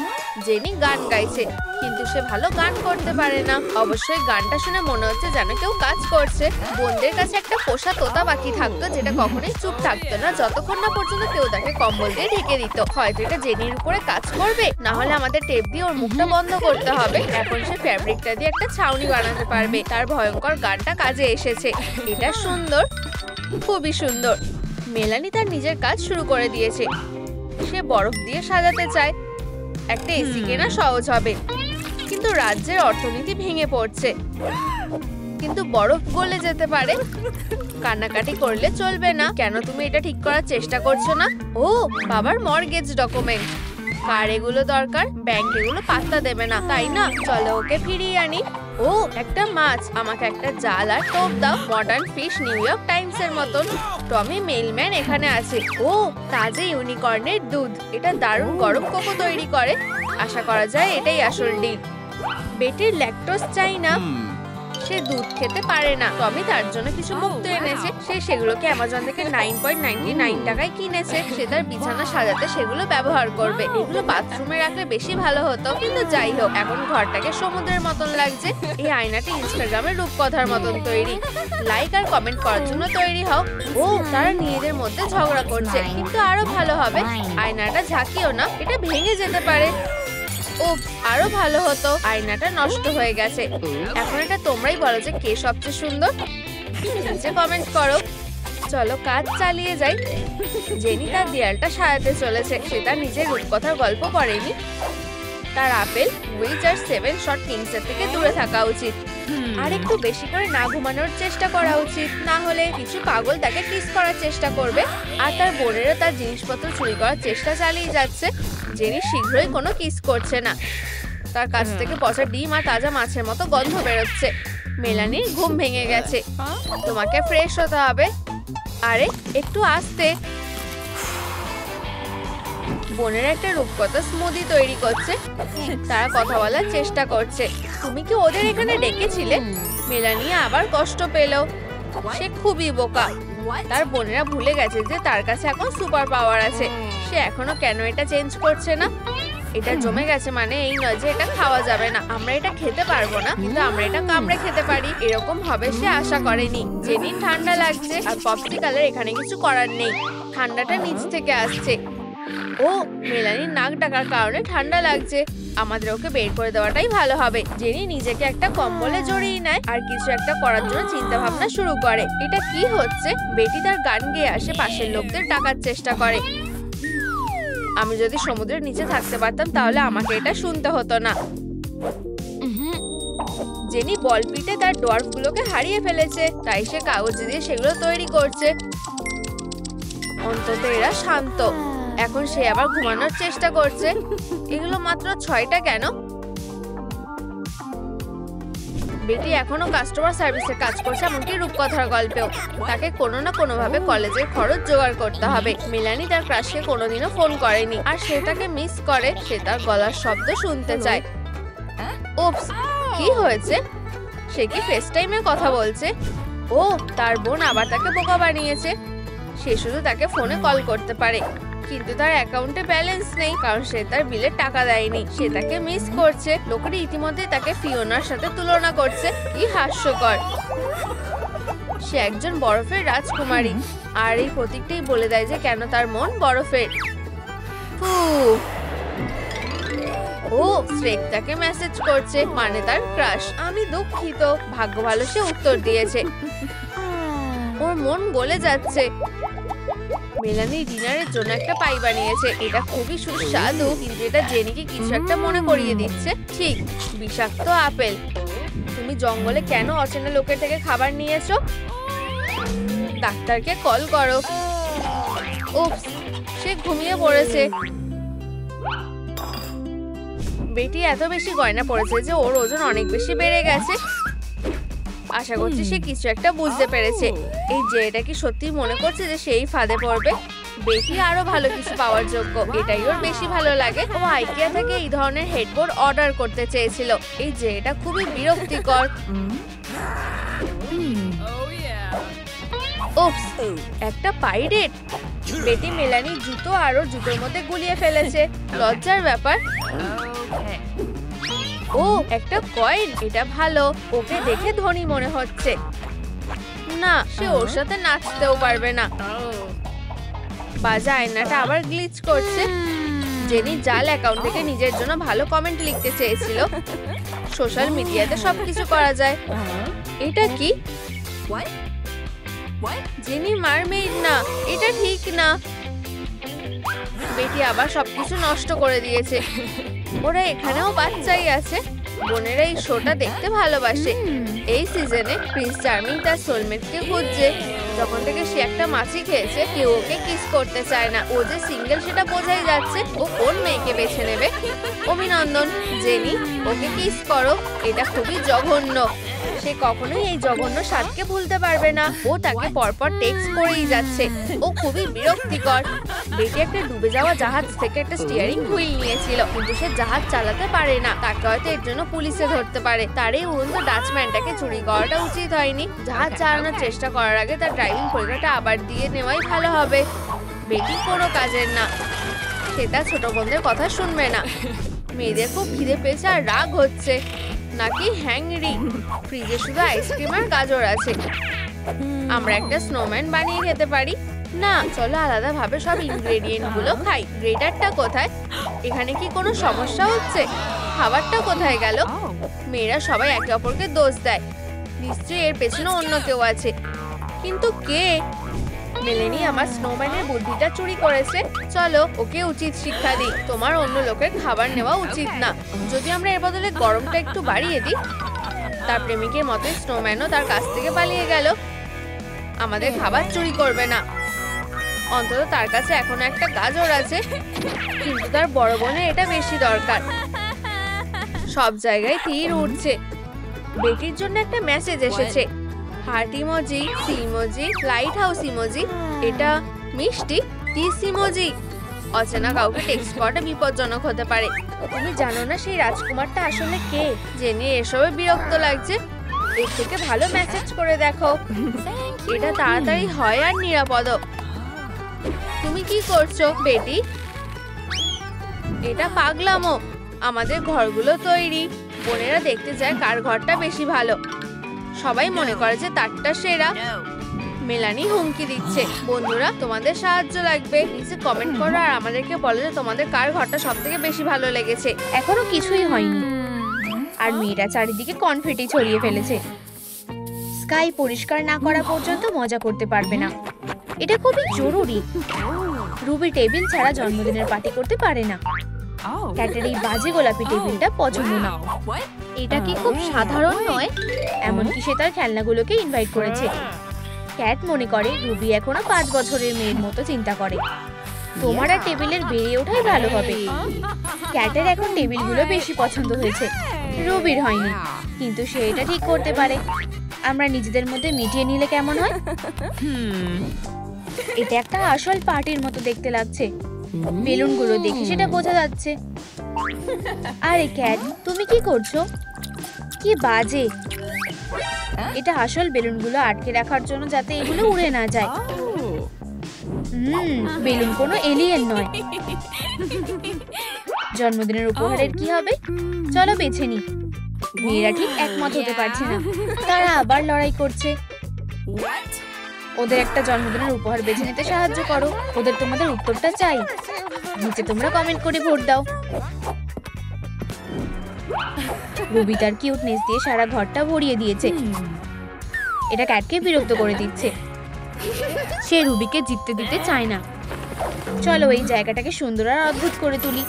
জেনি গান গাইছে, কিন্তু সে ভালো গান করতে পারে না। অবশ্যই গানটা শুনে মনে হচ্ছে যেন কেউ কাজ করছে। বোনদের কাছে একটা পোষা তোতা পাখি থাকতো, যেটা কখনোই চুপ থাকতো না যতক্ষণ না পর্যন্ত কেউ তাকে কম্বল দিয়ে ঢেকে দিত। হয়তো এটা জেনির উপরে কাজ করবে, না হলে আমাদের টেপ দিয়ে ওর মুখটা বন্ধ করতে হবে। এখন সে ফ্যাব্রিকটা দিয়ে একটা ছাউনি বানাতে পারবে। তার ভয়ঙ্কর গানটা কাজে এসেছে। এটা সুন্দর, খুবই সুন্দর। মেলানি তার নিজের কাজ শুরু করে দিয়েছে। সে বরফ দিয়ে সাজাতে চায়। একটা এসি কেনা সহজ হবে, কিন্তু রাজ্যের অর্থনীতি ভেঙে পড়ছে। কিন্তু বরফ গলে যেতে পারে। কান্নাকাটি করলে চলবে না। কেন তুমি এটা ঠিক করার চেষ্টা করছো না? ও বাবার মর্গেজ ডকুমেন্ট। কার এগুলো দরকার? ব্যাংক এগুলো পাত্তা দেবে না, তাই না? চলো ওকে ফিরিয়ে আনি। ও একটা মাছ। আমাকে একটা জাল আর টোপ দাও। Modern fish, new York Times এর মতন। টমি মেইলম্যান এখানে আছে। ও তাজা ইউনিকর্নের দুধ। এটা দারুণ গরম কোকো তৈরি করে। আশা করা যায় এটাই আসল ডিল। বেটির ল্যাকটোজ চাই না, সে দুধ খেতে পারে না। টমি তার জন্য কিছু মুক্ত এনেছে। সে সেগুলোকে অ্যামাজন থেকে 9.99 টাকায় কিনেছে। সে তার বিছানা সাজাতে সেগুলো ব্যবহার করবে। এগুলো বাথরুমে রাখলে বেশি ভালো হতো, কিন্তু যাই হোক, এখন ঘরটাকে সমুদ্রের মতন লাগছে। এই আয়নাটি ইনস্টাগ্রামের রূপকথার মতন তৈরি। লাইক আর কমেন্ট করার জন্য তৈরি হও। ও তারা নিজেদের মধ্যে ঝগড়া করছে, কিন্তু আরো ভালো হবে আয়নাটা ঝাঁকিও না, এটা ভেঙে যেতে পারে। ও আরো ভালো হতো। আয়নাটা নষ্ট হয়ে গেছে। এখন এটা তোমরাই বলো যে কে সবচেয়ে সুন্দর। নিচে কমেন্ট করো। চলো কাজ চালিয়ে যাই। জেনি তার দেয়ালটা সাজাতে চলেছে। সে তার নিজের রূপকথার গল্প পড়েনি। তার আপেল, উইচ আর 7 শট কিংসের থেকে দূরে থাকা উচিত। আর একটু বেশি করে না ঘুমানোর চেষ্টা করা উচিত, না হলে কিছু পাগল তাকে কিস করার চেষ্টা করবে। আর তার বোনেরা তার জিনিসপত্র চুরি করার চেষ্টা চালিয়ে যাচ্ছে। জেনি শীঘ্রই কোনো কিস করছে না। তার কাছ থেকে পচা ডিম আর তাজা মাছের মতো গন্ধ বেরোচ্ছে। মেলানির ঘুম ভেঙে গেছে। তোমাকে ফ্রেশ হতে হবে। আরে একটু আস্তে। বোনের একটা রূপকথা স্মুদি তৈরি করছে। তারা কথা বলার চেষ্টা করছে। তুমি কি ওদের এখানে ডেকেছিলে? মেলানি আবার কষ্ট পেল। সে খুবই বোকা। তার বোনেরা ভুলে গেছে যে তার কাছে এখন সুপার পাওয়ার আছে। সে এখনো কেন এটা চেঞ্জ করছে না? এটা জমে গেছে মানে এই নয় যে এটা খাওয়া যাবে না। আমরা এটা খেতে পারবো না, কিন্তু আমরা এটা কামড়ে খেতে পারি। এরকম হবে সে আশা করেনি। জেনি ঠান্ডা লাগছে, আর পপসিকালের এখানে কিছু করার নেই। ঠান্ডাটা নিচ থেকে আসছে। ও মেলানির নাক ডাকার কারণে ঠান্ডা লাগছে। আমাদের ওকে বের করে দেওয়াটাই ভালো হবে। জেনি নিজেকে একটা কম্বলে জড়িয়ে নেয় আর কিছু একটা করার জন্য চিন্তা ভাবনা শুরু করে। এটা কি হচ্ছে? বেটি তার গান গেয়ে আসে পাশের লোকদের ডাকার চেষ্টা করে। আমি যদি সমুদ্রের নিচে থাকতে পারতাম তাহলে আমাকে এটা শুনতে হতো না। জেনি বল পিটে তার ডোয়ার্ফ গুলোকে হারিয়ে ফেলেছে, তাই সে কাগজ দিয়ে সেগুলো তৈরি করছে। অন্তত এরা শান্ত। এখন সে আবার ঘুমানোর চেষ্টা করছে। এগুলো মাত্র 6টা কেন? বেটি এখনো কাস্টমার সার্ভিসে কাজ করছে, এমনকি রূপকথার গল্পেও। তাকে কোনো না কোনো ভাবে কলেজের খরচ জোগাড় করতে হবে। মেলানি তার ক্রাশকে কোনোদিনও ফোন করেনি, আর সে তাকে মিস করে। সে তার গলার শব্দ শুনতে চায়। উপস, কি হয়েছে? সে কি ফেস টাইমে কথা বলছে? ও তার বোন আবার তাকে বোকা বানিয়েছে। সে শুধু তাকে ফোনে কল করতে পারে, কিন্তু তার অ্যাকাউন্টে ব্যালেন্স নেই, কারণ সে তার বিলের টাকা দেয়নি। সে তাকে মিস করছে। লোকেরা ইতিমধ্যে তাকে ফিওনার সাথে তুলনা করছে। কি হাস্যকর। সে একজন বরফের রাজকুমারী, আর এই প্রতীকটাই বলে দেয় যে কেন তার মন বরফের। ও শ্রেক তাকে মেসেজ করছে, মানে তার ক্রাশ। আমি দুঃখিত। ভাগ্য ভালো সে উত্তর দিয়েছে। ওর মন গলে যাচ্ছে। মেলানি ডিনারের জন্য একটা পাই বানিয়েছে। এটা খুবই সুস্বাদু, কিন্তু এটা জেনিকে কিছু একটা মনে করিয়ে দিচ্ছে। ঠিক, বিষাক্ত আপেল। তুমি জঙ্গলে কেন অচেনা লোকের থেকে খাবার নিয়েছো? ডাক্তারকে কল করো। উপস, সে ঘুমিয়ে পড়েছে। বেটি এত বেশি গয়না পড়েছে যে ওর ওজন অনেক বেশি বেড়ে গেছে। আশা করছি সে কিছু একটা বুঝতে পেরেছে। এই যে এটা কি সত্যি মনে করছে যে সেই ফাঁদে পড়বে? বেশি আরো ভালো কিছু পাওয়ার যোগ্য, এটাই ওর বেশি ভালো লাগে। ও আইকিয়া থেকে এই ধরনের হেডবোর্ড অর্ডার করতে চেয়েছিল। এই যে এটা খুবই বিরক্তিকর। উপস, একটা পাইরেট। বেটি মেলানি জুতো আর ওর জুতোর মধ্যে গুলিয়ে ফেলেছে। লজ্জার ব্যাপার। ও একটা কয়েন, এটা ভালো। ওকে দেখে ধনী মনে হচ্ছে। না, সে ওর সাথে নাচতেও পারবে না। বাজে আয়নাটা আবার গ্লিচ করছে। জেনি জাল অ্যাকাউন্ট থেকে নিজের জন্য ভালো কমেন্ট লিখতে চেয়েছিল। সোশ্যাল মিডিয়াতে সবকিছু করা যায়। এটা কি? জেনি মারমেইড না, এটা ঠিক না। বেটি আবার সবকিছু নষ্ট করে দিয়েছে। ওরা এখানেও বাচ্চাই আছে। বোনেরা এই শোটা দেখতে ভালোবাসে। এই সিজনে প্রিন্স চার্মিং তার সোলমেটকে খুঁজছে। যখন থেকে সে একটা মাছি খেয়েছে, কেউ ওকে কিস করতে চায় না। ও যে সিঙ্গেল সেটা বোঝাই যাচ্ছে। ও কোন মেয়েকে বেছে নেবে? অভিনন্দন জেনি, ওকে কিস করো। এটা খুবই জঘন্য। সে কখনোই এই জঘন্য স্বাদকে ভুলতে পারবে না। ও তাকে পরপর টেক্সট করেই যাচ্ছে। ও খুবই বিরক্তিকর। বেটি একটা ডুবে যাওয়া জাহাজ থেকে একটা স্টিয়ারিং হুইল নিয়েছিল, কিন্তু সে জাহাজ চালাতে পারে না। তাকে হয়তো এর জন্য পুলিশে ধরতে পারে। তার এই উড়ন্ত ডাচম্যানটাকে চুরি করাটা উচিত হয়নি। জাহাজ চালানোর চেষ্টা করার আগে তার ড্রাইভিং পরীক্ষাটা আবার দিয়ে নেওয়াই ভালো হবে। বেটি কোনো কাজের না। সে তার ছোট বোনদের কথা শুনবে না। মেয়েদের খুব খিদে পেয়েছে আর রাগ হচ্ছে। নাকি হ্যাংরি। ফ্রিজে শুধু আইসক্রিম আর গাজর আছে। আমরা একটা স্নোম্যান বানিয়ে খেতে পারি। না, চলো আলাদাভাবে সব ইনগ্রেডিয়েন্ট গুলো খাই। গ্রেটারটা কোথায়? এখানে কি কোনো সমস্যা হচ্ছে? খাবারটা কোথায় গেল? মেয়েরা সবাই একে অপরকে দোষ দেয়। নিশ্চয়ই এর পেছনে অন্য কেউ আছে। কিন্তু কে? মেলেনি আমার স্নোম্যানের বুদ্ধিটা চুরি করেছে। চলো ওকে উচিত শিক্ষা দিই। তোমার অন্য লোকের খাবার নেওয়া উচিত না। যদি আমরা এর বদলে গরমটা একটু বাড়িয়ে দিই। তার প্রেমিকের মতো স্নোম্যানও তার কাছ থেকে পালিয়ে গেল। আমাদের খাবার চুরি করবে না। অন্তত তার কাছে এখনো একটা গাজর আছে। কিন্তু তার বড় বোনের এটা বেশি দরকার। সব জায়গায় তীর উঠছে। বেটির জন্য একটা মেসেজ এসেছে। Heart emoji, sea emoji, lighthouse emoji. এটা মিষ্টি, কিস ইমোজি। অচেনা কাউকে টেক্সট করাটা বিপজ্জনক হতে পারে। তুমি জানো না সেই রাজকুমারটা আসলে কে? জেনে এসবে বিরক্ত লাগছে। এর থেকে ভালো মেসেজ করে দেখো। এটা তাড়াতাড়ি হয় আর নিরাপদ। তুমি কি করছো বেটি? এটা পাগলামো। আমাদের ঘরগুলো তৈরি। বোনেরা দেখতে যায় কার ঘরটা বেশি ভালো। সবাই মনে করে যে তারটা সেরা। মেলানি হুমকি দিচ্ছে। বন্ধুরা, তোমাদের সাহায্য লাগবে। নিচে কমেন্ট করো আর আমাদেরকে বলো যে তোমাদের কার ঘরটা সবথেকে বেশি ভালো লেগেছে। এখনো কিছুই হয়নি আর মেয়েরা চারিদিকে কনফেটি ছড়িয়ে ফেলেছে। স্কাই পরিষ্কার না করা পর্যন্ত মজা করতে পারবে না। এটা খুবই জরুরি। রুবি টেবিল ছাড়া জন্মদিনের পার্টি করতে পারে না। ক্যাটের এই বাজে গোলাপি টেবিলটা পছন্দ না। এটা কি খুব সাধারণ নয়? এমনকি সে তার খেলনাগুলোকে ইনভাইট করেছে। ক্যাট মনে করে রুবি এখনো 5 বছরের মেয়ের মতো চিন্তা করে। তোমার আর টেবিলের বেড়ে ওঠাই ভালো হবে। ক্যাটের এখন টেবিলগুলো বেশি পছন্দ হয়েছে, রুবির হয়নি। কিন্তু সে এটা ঠিক করতে পারে। আমরা নিজেদের মধ্যে মিটিয়ে নিলে কেমন হয়? এটা একটা আসল পার্টির মতো দেখতে লাগছে। বেলুনগুলো দেখে সেটা বোঝা যাচ্ছে। আরে ক্যাট, তুমি কি করছো? কি বাজে। এটা আসল বেলুনগুলো আটকে রাখার জন্য, যাতে এগুলো উড়ে না যায়। বেলুন কোনো এলিয়েন নয়। জন্মদিনের উপহারের কি হবে? চলো বেছে নি। মেয়েরা ঠিক একমত হতে পারছে না। তারা আবার লড়াই করছে। ওদের একটা জন্মদিনের উপহার বেছে নিতে সাহায্য করো। ওদের তোমাদের উত্তরটা চাই। নিচে তোমরা কমেন্ট করে ভোট দাও। রুবি তার কিউটনেস দিয়ে সারা ঘরটা ভরিয়ে দিয়েছে। এটা ক্যাটকে বিরক্ত করে দিচ্ছে। সে রুবিকে জিততে দিতে চায় না। চলো এই জায়গাটাকে সুন্দর আর অদ্ভুত করে তুলি।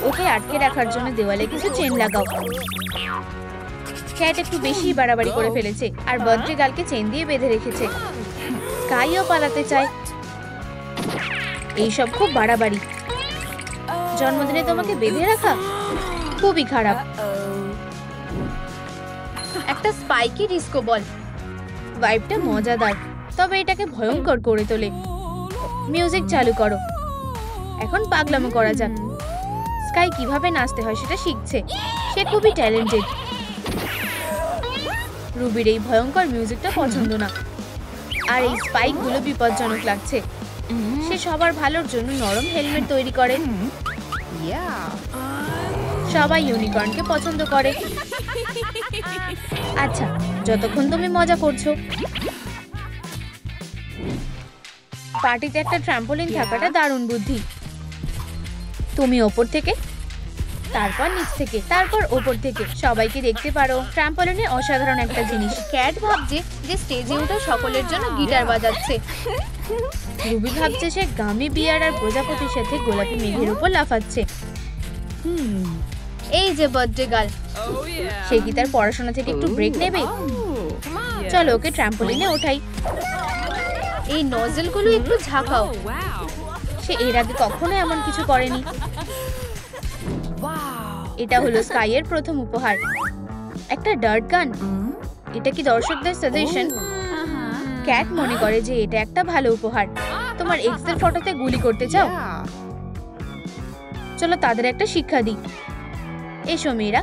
ওকে আটকে রাখার জন্য দেওয়ালে কিছু চেন লাগাও। ক্যাট একটু বেশি বাড়াবাড়ি করে ফেলেছে আর বার্থডে গার্লকে চেন দিয়ে বেঁধে রেখেছে। স্কাইও পালাতে চায়। এইসব খুব বাড়াবাড়ি। জন্মদিনে তোমাকে বেঁধে রাখা খুবই খারাপ। একটা স্পাইকি ডিস্কো বল। ভাইবটা মজাদার। তবে এটাকে ভয়ঙ্কর করে তোলে। মিউজিক চালু করো। এখন পাগলামো করা যাক। স্কাই কিভাবে নাচতে হয় সেটা শিখছে। সে খুবই ট্যালেন্টেড। রুবির এই ভয়ঙ্কর মিউজিকটা পছন্দ না, আর এই স্পাইকগুলো বিপজ্জনক লাগছে। সে সবার ভালোর জন্য নরম হেলমেট তৈরি করে। সবাই ইউনিকর্নকে পছন্দ করে। আচ্ছা, যতক্ষণ তুমি মজা করছো। পার্টিতে একটা ট্রাম্পোলিন থাকাটা দারুণ বুদ্ধি। তুমি ওপর থেকে, তারপর নিচ থেকে, তারপর ওপর থেকে সবাইকে দেখতে পারো। ট্রাম্পোলিনে অসাধারণ একটা জিনিস। ক্যাট ভাবছে যে স্টেজে উঠে সকলের জন্য গিটার বাজাচ্ছে। রুবি ভাবছে সে গামি বিয়ার আর প্রজাপতির সাথে গোলাপি মেঘের উপর লাফাচ্ছে। এই যে বার্থডে গার্ল, সে কি তার পড়াশোনা থেকে একটু ব্রেক নেবে? চলো ওকে ট্রাম্পোলিনে ওঠাই। এই নজলগুলো একটু ঝাঁকাও। সে এর আগে কখনো এমন কিছু করেনি। এটা হলো স্কাইয়ের প্রথম উপহার, একটা ডার্ট গান। এটা কি দর্শকদের সাজেশন? ক্যাট মনে করে যে এটা একটা ভালো উপহার। তোমার এক্সের ফটোতে গুলি করতে চাও? চলো তাদের একটা শিক্ষা দিই। এসো মেয়েরা,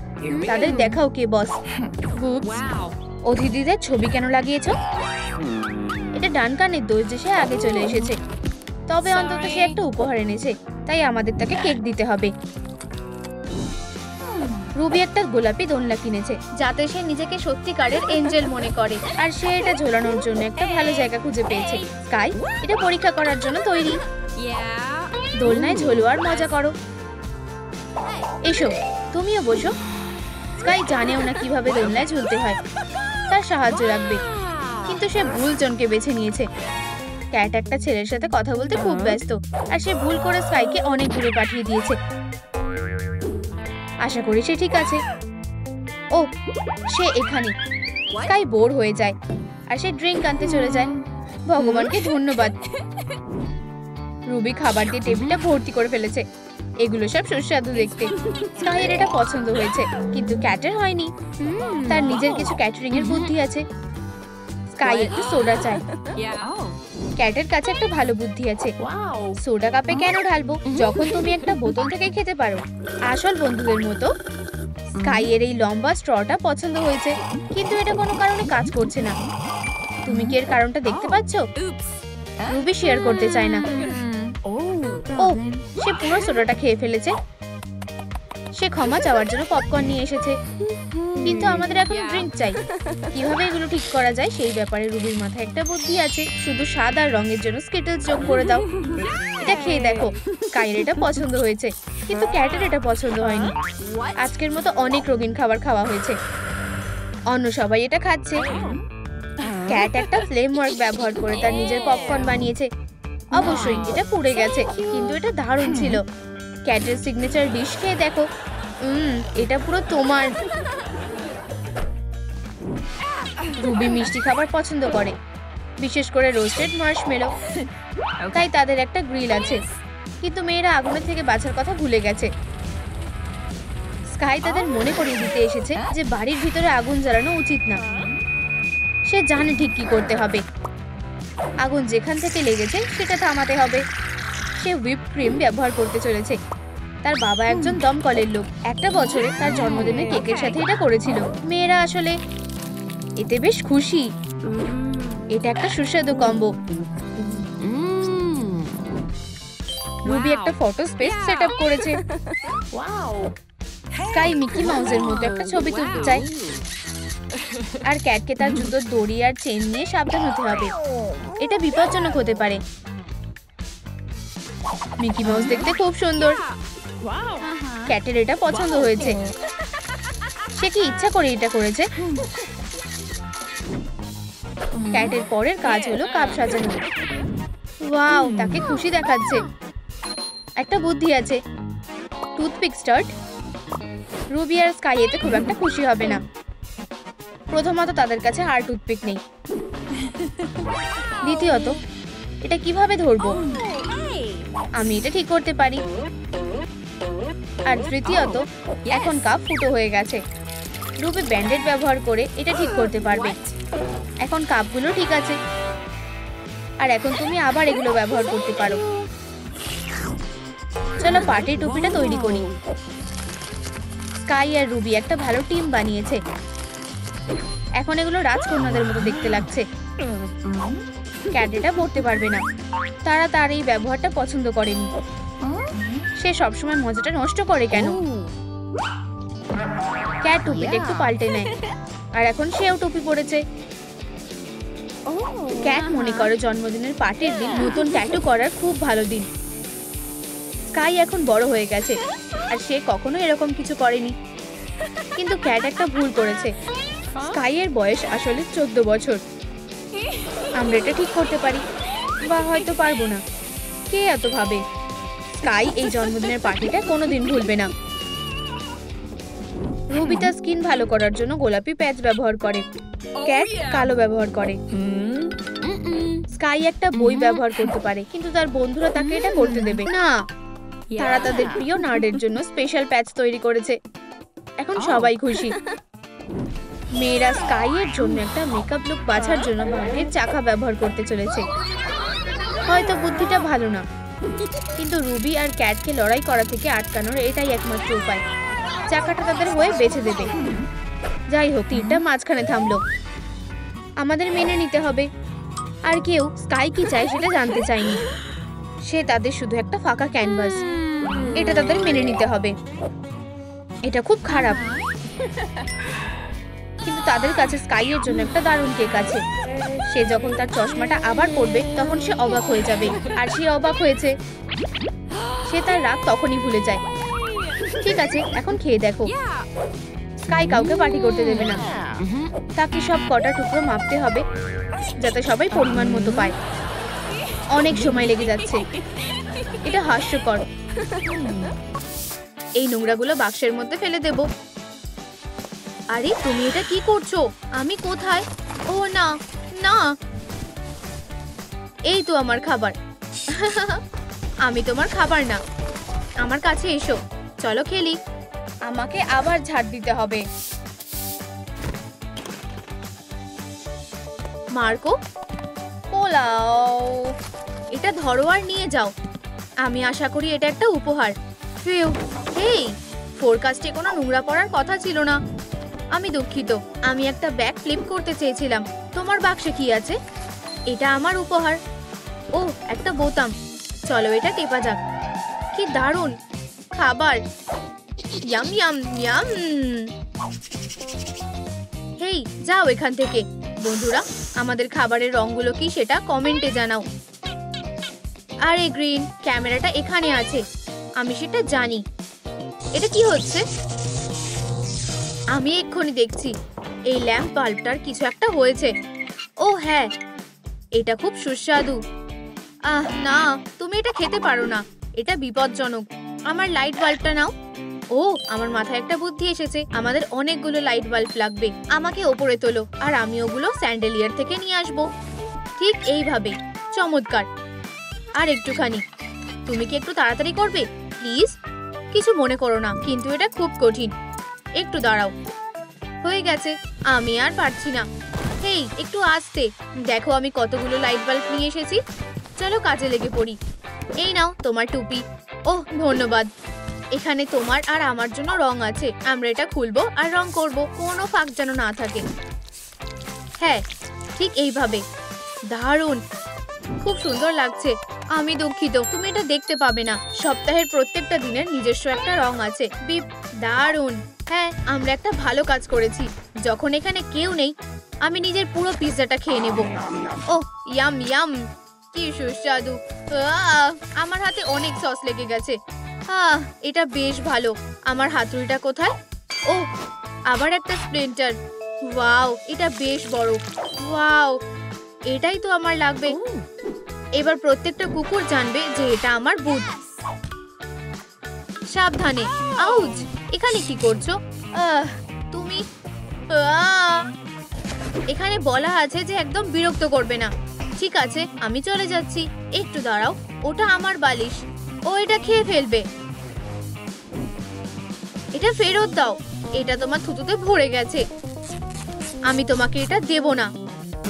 তাদের দেখাও কে বস। অতিথিদের ছবি কেন লাগিয়েছো? এটা ডানকানের দোষ যে সে আগে চলে এসেছে। তবে অন্তত সে একটা উপহার এনেছে, তাই আমাদের তাকে কেক দিতে হবে। রুবি একটা গোলাপি দোলনা কিনেছে যাতে সে নিজেকে সত্যিকারের এঞ্জেল মনে করে, আর সে এটা ঝোলানোর জন্য একটা ভালো জায়গা খুঁজে পেয়েছে। স্কাই এটা পরীক্ষা করার জন্য তৈরি। দোলনায় ঝোলো আর মজা করো। এসো তুমিও বসো। স্কাই জানেও না কিভাবে দোলনায় ঝুলতে হয়, তার সাহায্য লাগবে, কিন্তু সে ভুল জনকে বেছে নিয়েছে। ক্যাট একটা ছেলের সাথে কথা বলতে খুব ব্যস্ত, আর সে ভুল করে স্কাইকে অনেক দূরে পাঠিয়ে দিয়েছে। আশা করি সে ঠিক আছে। ও, সে এখানে। স্কাই বোর হয়ে যায় আর সে ড্রিঙ্ক আনতে চলে যায়। ভগবানকে ধন্যবাদ। রুবি খাবার দিয়ে টেবিলটা ভর্তি করে ফেলেছে। এগুলো সব সুস্বাদু দেখতে। স্কাইয়ের এটা পছন্দ হয়েছে, কিন্তু ক্যাটের হয়নি। তার নিজের কিছু ক্যাটারিং এর বুদ্ধি আছে। স্কাই একটু সোডা চায়। ক্যাটের কাছে একটা ভালো বুদ্ধি আছে। সোডা কাপে কেন ঢালবো যখন তুমি একটা বোতল থেকে খেতে পারো? আসল বন্ধুদের মতো। স্কাইয়ের এই লম্বা স্ট্রটা পছন্দ হয়েছে, কিন্তু এটা কোনো কারণে কাজ করছে না। তুমি কি এর কারণটা দেখতে পাচ্ছ? রুবি শেয়ার করতে চায় না। ও, সে পুরো সোডাটা খেয়ে ফেলেছে। সে ক্ষমা চাওয়ার জন্য পপকর্ন নিয়ে এসেছে, কিন্তু আমাদের এখন ড্রিঙ্ক চাই। কিভাবে এগুলো ঠিক করা যায় সেই ব্যাপারে রুবির মাথায় একটা বুদ্ধি আছে। শুধু স্বাদ আর রঙের জন্য স্কিটলস যোগ করে দাও। এটা খেয়ে দেখো। স্কাইয়ের এটা পছন্দ হয়েছে, কিন্তু ক্যাটের এটা পছন্দ হয়নি। আজকের মতো অনেক রঙিন খাবার খাওয়া হয়েছে, অন্য সবাই এটা খাচ্ছে। ক্যাট একটা ফ্লেম ওয়ার্ক ব্যবহার করে তার নিজের পপকর্ন বানিয়েছে। অবশ্যই এটা পুড়ে গেছে, কিন্তু এটা দারুণ ছিল। ক্যাটের সিগনেচার ডিশ খেয়ে দেখো। এটা পুরো তোমার। রুবি মিষ্টি খাবার পছন্দ করে, বিশেষ করে রোস্টেড মার্শমেলো। তাই তাদের একটা গ্রিল আছে, কিন্তু মেয়েরা আগুনের থেকে বাঁচার কথা ভুলে গেছে। স্কাই তাদের মনে করিয়ে দিতে এসেছে যে বাড়ির ভিতরে আগুন জ্বালানো উচিত না। সে জানে ঠিক কি করতে হবে। আগুন যেখান থেকে লেগেছে সেটা থামাতে হবে। সে হুইপ ক্রিম ব্যবহার করতে চলেছে। তার বাবা একজন দমকলের লোক। একটা বছরে তার জন্মদিনে কেকের সাথে এটা করেছিল। মেয়েরা আসলে এতে বেশ খুশি। এটা একটা সুস্বাদু কম্বো। রুবি একটা ফটো স্পেস সেটআপ করেছে। স্কাই মিকি মাউসের মতো একটা ছবি তুলতে চায়, আর ক্যাটকে তার জুতোর দড়ি আর চেন নিয়ে সাবধান হতে হবে। এটা বিপজ্জনক হতে পারে। মিকি মাউস দেখতে খুব সুন্দর। ক্যাটের এটা পছন্দ হয়েছে। সে কি ইচ্ছা করে এটা করেছে? ক্যাটের পরের কাজ হলো কাপ সাজানো। ওয়াও, তাকে খুশি দেখাচ্ছে। একটা বুদ্ধি আছে, টুথপিক স্টার্ট। রুবি আর স্কাই এতে খুব একটা খুশি হবে না। প্রথমত তাদের কাছে আর টুথপিক নেই। দ্বিতীয়ত, এটা কিভাবে ধরবো? আমি এটা ঠিক করতে পারি। আর তৃতীয়ত, এখন কাপ ফুটো হয়ে গেছে। রুবি ব্যান্ডেড ব্যবহার করে এটা ঠিক করতে পারবে। এখন কাপগুলো ঠিক আছে। আর এখন তুমি আবার এগুলো ব্যবহার করতে পারো। চলো পার্টির টুপিটা তৈরি করি। স্কাই আর রুবি একটা ভালো টিম বানিয়েছে। এখন এগুলো রাজকন্যাদের মতো দেখতে লাগছে। ক্যাট এটা পড়তে পারবে না, তারা তার এই ব্যবহারটা পছন্দ করেনি। সে সবসময় মজাটা নষ্ট করে কেন? ক্যাট টুপিটা একটু পাল্টে নেয়, আর এখন সেও টুপি পরেছে। ক্যাট মনে করে জন্মদিনের পার্টির দিন নতুন ট্যাটু করার খুব ভালো দিন। স্কাই এখন বড় হয়ে গেছে, আর সে কখনো এরকম কিছু করেনি। কিন্তু ক্যাট একটা ভুল করেছে। স্কাইয়ের বয়স আসলে 14 বছর। আমরা এটা ঠিক করতে পারি, বা হয়তো পারবো না। কে এত ভাবে? স্কাই এই জন্মদিনের পার্টিটা কোনোদিন ভুলবে না। রুবি তার স্কিন ভালো করার জন্য গোলাপি প্যাচ ব্যবহার করে। ক্যাট কালো ব্যবহার করে। স্কাই একটা বই ব্যবহার করতে পারে, কিন্তু তার বন্ধুরা তাকে এটা করতে দেবে না। তারা তাদের প্রিয় নার্ডের জন্য স্পেশাল প্যাচ তৈরি করেছে। এখন সবাই খুশি। মেয়েরা স্কাই এর জন্য একটা মেকআপ লুক বাছার জন্য ভাগ্যের চাকা ব্যবহার করতে চলেছে। হয়তো বুদ্ধিটা ভালো না, কিন্তু রুবি আর ক্যাটকে লড়াই করা থেকে আটকানোর এটাই একমাত্র উপায়। চাকাটা তাদের হয়ে বেঁচে দেবে। যাই হোক, তীরটা মাঝখানে থামলো। আমাদের মেনে নিতে হবে। আর কেউ স্কাই কি চায় সেটা জানতে চায়নি। সে তাদের শুধু একটা ফাঁকা ক্যানভাস। এটা তাদের মেনে নিতে হবে। এটা খুব খারাপ, কিন্তু তাদের কাছে স্কাই এর জন্য একটা দারুণ কেক আছে। সে যখন তার চশমাটা আবার পরবে তখন সে অবাক হয়ে যাবে। আর সে অবাক হয়েছে। সে তার রাগ তখনই ভুলে যায়। ঠিক আছে, এখন খেয়ে দেখো। স্কাই কাউকে পার্টি করতে দেবে না। তাকে সব কটা টুকরো মাপতে হবে, যাতে সবাই পরিমাণ মতো পায়। অনেক সময় লেগে যাচ্ছে। এটা হাস্যকর। এই নোংরাগুলো বাক্সের মধ্যে ফেলে দেব। আরে তুমি এটা কি করছো? আমি কোথায়? ও না না, এই তো আমার খাবার। আমি তোমার খাবার না। আমার কাছে এসো, চলো খেলি। আমাকে আবার ঝাড় দিতে হবে। মার্কো, পোলাও। এটা ধরো আর নিয়ে যাও। আমি আশা করি এটা একটা উপহার। ফিউ, হেই, ফোরকাস্টে কোনো নোংরা পড়ার কথা ছিল না। আমি দুঃখিত। আমি একটা ব্যাগ ফ্লিপ করতে চেয়েছিলাম। তোমার বাক্সে কি আছে? এটা আমার উপহার। ও, একটা বোতাম। চলো এটা টেপা যাক। কি দারুণ খাবার। Yam yam yam. হেই, যাও এখান থেকে। বন্ধুরা, আমাদের খাবারের রংগুলো কি সেটা কমেন্টে জানাও। আরে গ্রিন, ক্যামেরাটা এখানে আছে। আমি সেটা জানি। এটা কি হচ্ছে? আমি এক্ষুনি দেখছি। এই ল্যাম্প বাল্বটার কিছু একটা হয়েছে। ও হ্যাঁ, এটা খুব সুস্বাদু। না, তুমি এটা খেতে পারো না। এটা বিপজ্জনক। আমার লাইট বাল্বটা নাও। ও, আমার মাথায় একটা বুদ্ধি এসেছে। আমাদের অনেকগুলো লাইট বাল্ব লাগবে। আমাকে ওপরে তোলো, আর আমি ওগুলো স্যান্ডেলিয়ার থেকে নিয়ে আসবো। ঠিক এইভাবে। চমৎকার। আর একটুখানি। তুমি কি একটু তাড়াতাড়ি করবে প্লিজ? কিছু মনে করো না, কিন্তু এটা খুব কঠিন। একটু দাঁড়াও। হয়ে গেছে। আমি আর পারছি না। হেই, একটু আস্তে। দেখো আমি কতগুলো লাইট বাল্ব নিয়ে এসেছি। চলো কাজে লেগে পড়ি। এই নাও তোমার টুপি। ওহ, ধন্যবাদ। এখানে তোমার আর আমার জন্য রং আছে। আমরা এটা খুলবো আর রং করব। কোনো ফাঁক যেন না থাকে। হ্যাঁ, ঠিক এইভাবে। দারুণ, খুব সুন্দর লাগছে। আমি দুঃখিত, তুমি এটা দেখতে পাবে না। সপ্তাহের প্রত্যেকটা দিনের নিজস্ব একটা রং আছে। বিপ, দারুণ। হ্যাঁ, আমরা একটা ভালো কাজ করেছি। যখন এখানে কেউ নেই, আমি নিজের পুরো পিৎজাটা খেয়ে নেব। ওহ, ইয়াম ইয়াম, কি সুস্বাদু। আমার হাতে অনেক সস লেগে গেছে। এটা বেশ ভালো। আমার হাতুড়িটা কোথায়? ও, আবার একটা স্প্লিন্টার। ওয়াও, এটা বেশ বড়। ওয়াও, এটাই তো আমার লাগবে। এবার প্রত্যেকটা কুকুর জানবে যে এটা আমার বুট। সাবধানে। আউচ, এখানে কি করছো? তুমি এখানে বলা আছে যে একদম বিরক্ত করবে না। ঠিক আছে, আমি চলে যাচ্ছি। একটু দাঁড়াও, ওটা আমার বালিশ। ও এটা খেয়ে ফেলবে। এটা ফেরত দাও। এটা তোমার থুতুতে ভরে গেছে। আমি তোমাকে এটা দেব না।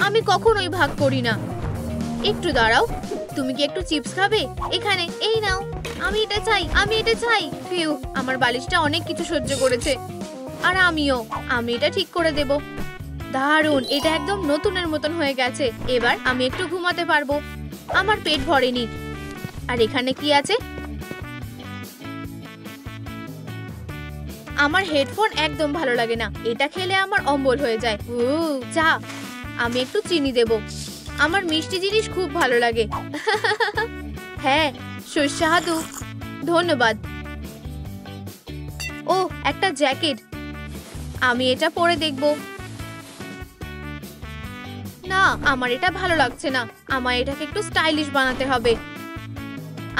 আমি কখনোই ভাগ করি না। একটু দাঁড়াও, তুমি কি একটু চিপস খাবে? এখানে, এই নাও। আমি এটা চাই, আমি এটা চাই। ফিউ, আমার বালিশটা অনেক কিছু সহ্য করেছে। আর আমিও, আমি এটা ঠিক করে দেব। দারুণ, এটা একদম নতুনের মতন হয়ে গেছে। এবার আমি একটু ঘুমাতে পারবো। আমার পেট ভরেনি। আর এখানে কি আছে? আমার হেডফোন একদম ভালো লাগে না, এটা খেলে আমার অম্বল হয়ে যায়। চা, আমি একটু চিনি দেব। আমার মিষ্টি জিনিস খুব ভালো লাগে। হ্যাঁ, সুস্বাদু, ধন্যবাদ। ও, একটা জ্যাকেট, আমি এটা পরে দেখব। না, আমার এটা ভালো লাগছে না, আমার এটাকে একটু স্টাইলিশ বানাতে হবে।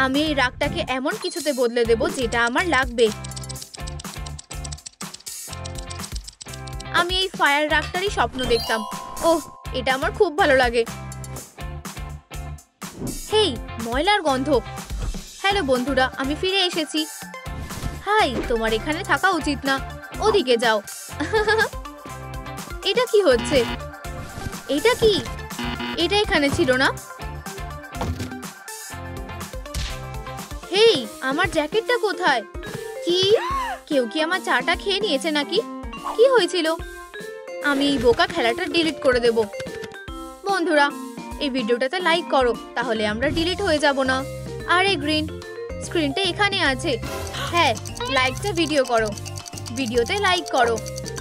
আমি এই রাগটাকে এমন কিছুতে বদলে দেব যেটা আমার লাগবে। আমি এই ফায়ার রাগটারই স্বপ্ন দেখতাম। ওহ, এটা আমার খুব ভালো লাগে। হেই, ময়লার গন্ধ। হ্যালো বন্ধুরা, আমি ফিরে এসেছি। হাই, তোমার এখানে থাকা উচিত না, ওদিকে যাও। এটা কি হচ্ছে? এটা কি? এটা এখানে ছিল না। হেই, আমার জ্যাকেটটা কোথায়? কি, কেউ কি আমার চাটা খেয়ে নিয়েছে নাকি? কি হয়েছিল? আমি এই বোকা খেলাটা ডিলিট করে দেব। বন্ধুরা, এই ভিডিওটাতে লাইক করো, তাহলে আমরা ডিলিট হয়ে যাব না। আরে গ্রিন, স্ক্রিনটা এখানে আছে। হ্যাঁ, লাইকটা ভিডিও করো, ভিডিওতে লাইক করো।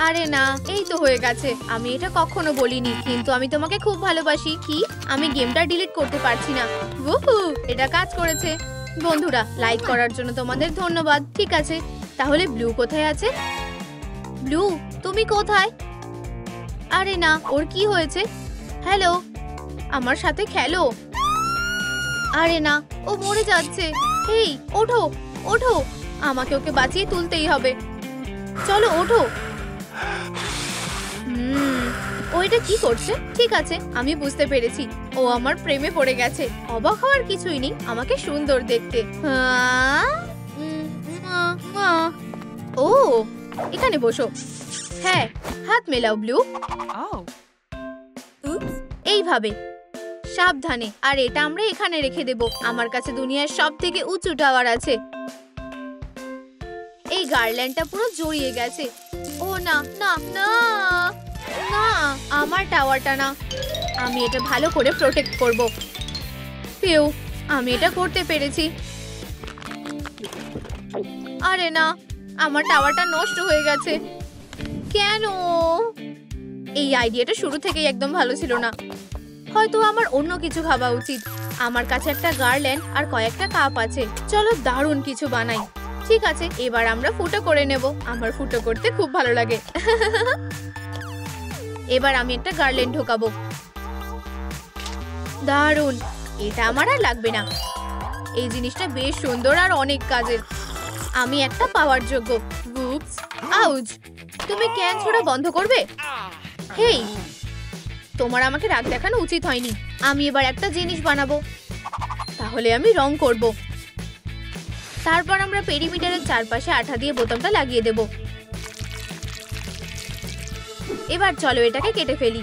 আরে না, এই তো হয়ে গেছে। আমি এটা কখনো বলিনি, কিন্তু আমি তোমাকে খুব ভালোবাসি। কি, আমি গেমটা ডিলিট করতে পারছি না। উহু, এটা কাজ করেছে। বন্ধুরা, লাইক করার জন্য তোমাদের ধন্যবাদ। ঠিক আছে, তাহলে ব্লু কোথায় আছে? ব্লু, তুমি কোথায়? আরে না, ওর কি হয়েছে? হ্যালো, আমার সাথে খেলো। আরে না, ও মরে যাচ্ছে। হেই, ওঠো ওঠো, আমাকে ওকে বাঁচিয়ে তুলতেই হবে। চলো ওঠো। ও এটা কি করছে? ঠিক আছে, আমি বুঝতে পেরেছি, ও আমার প্রেমে পড়ে গেছে। অবাক হওয়ার কিছুই নেই, আমাকে সুন্দর দেখতে। ও, এখানে বসো। হ্যাঁ, হাত মেলাও ব্লু। এইভাবে সাবধানে। আর এটা আমরা এখানে রেখে দেব। আমার কাছে দুনিয়ার সবথেকে উঁচু টাওয়ার আছে। এই গার্ল্যান্ডটা পুরো জড়িয়ে গেছে। ও না না না না, আমার টাওয়ারটা না। আমি এটা ভালো করে প্রোটেক্ট করব। পেউ, আমি এটা করতে পেরেছি। আরে না, আমার টাওয়ারটা নষ্ট হয়ে গেছে। কেন? এই আইডিয়াটা শুরু থেকেই একদম ভালো ছিল না। হয়তো আমার অন্য কিছু ভাবা উচিত। আমার কাছে একটা গার্ল্যান্ড আর কয়েকটা কাপ আছে। চলো দারুণ কিছু বানাই। ঠিক আছে, এবার আমরা ফুটো করে নেব। আমার ফুটো করতে খুব ভালো লাগে। এবার আমি একটা গার্ল্যান্ড ঢোকাবো। দারুণ, এটা আমার আর লাগবে না। এই জিনিসটা বেশ সুন্দর আর অনেক কাজের। আমি একটা পাওয়ার যোগ্য। উপস, আউজ, তুমি ক্যান ছোড়া বন্ধ করবে? হেই, তোমার আমাকে রাগ দেখানো উচিত হয়নি। আমি এবার একটা জিনিস বানাবো। তাহলে আমি রং করব। তারপর আমরা পেরিমিটারের চারপাশে আঠা দিয়ে বোতামটা লাগিয়ে দেব। এবার চলো এটাকে কেটে ফেলি।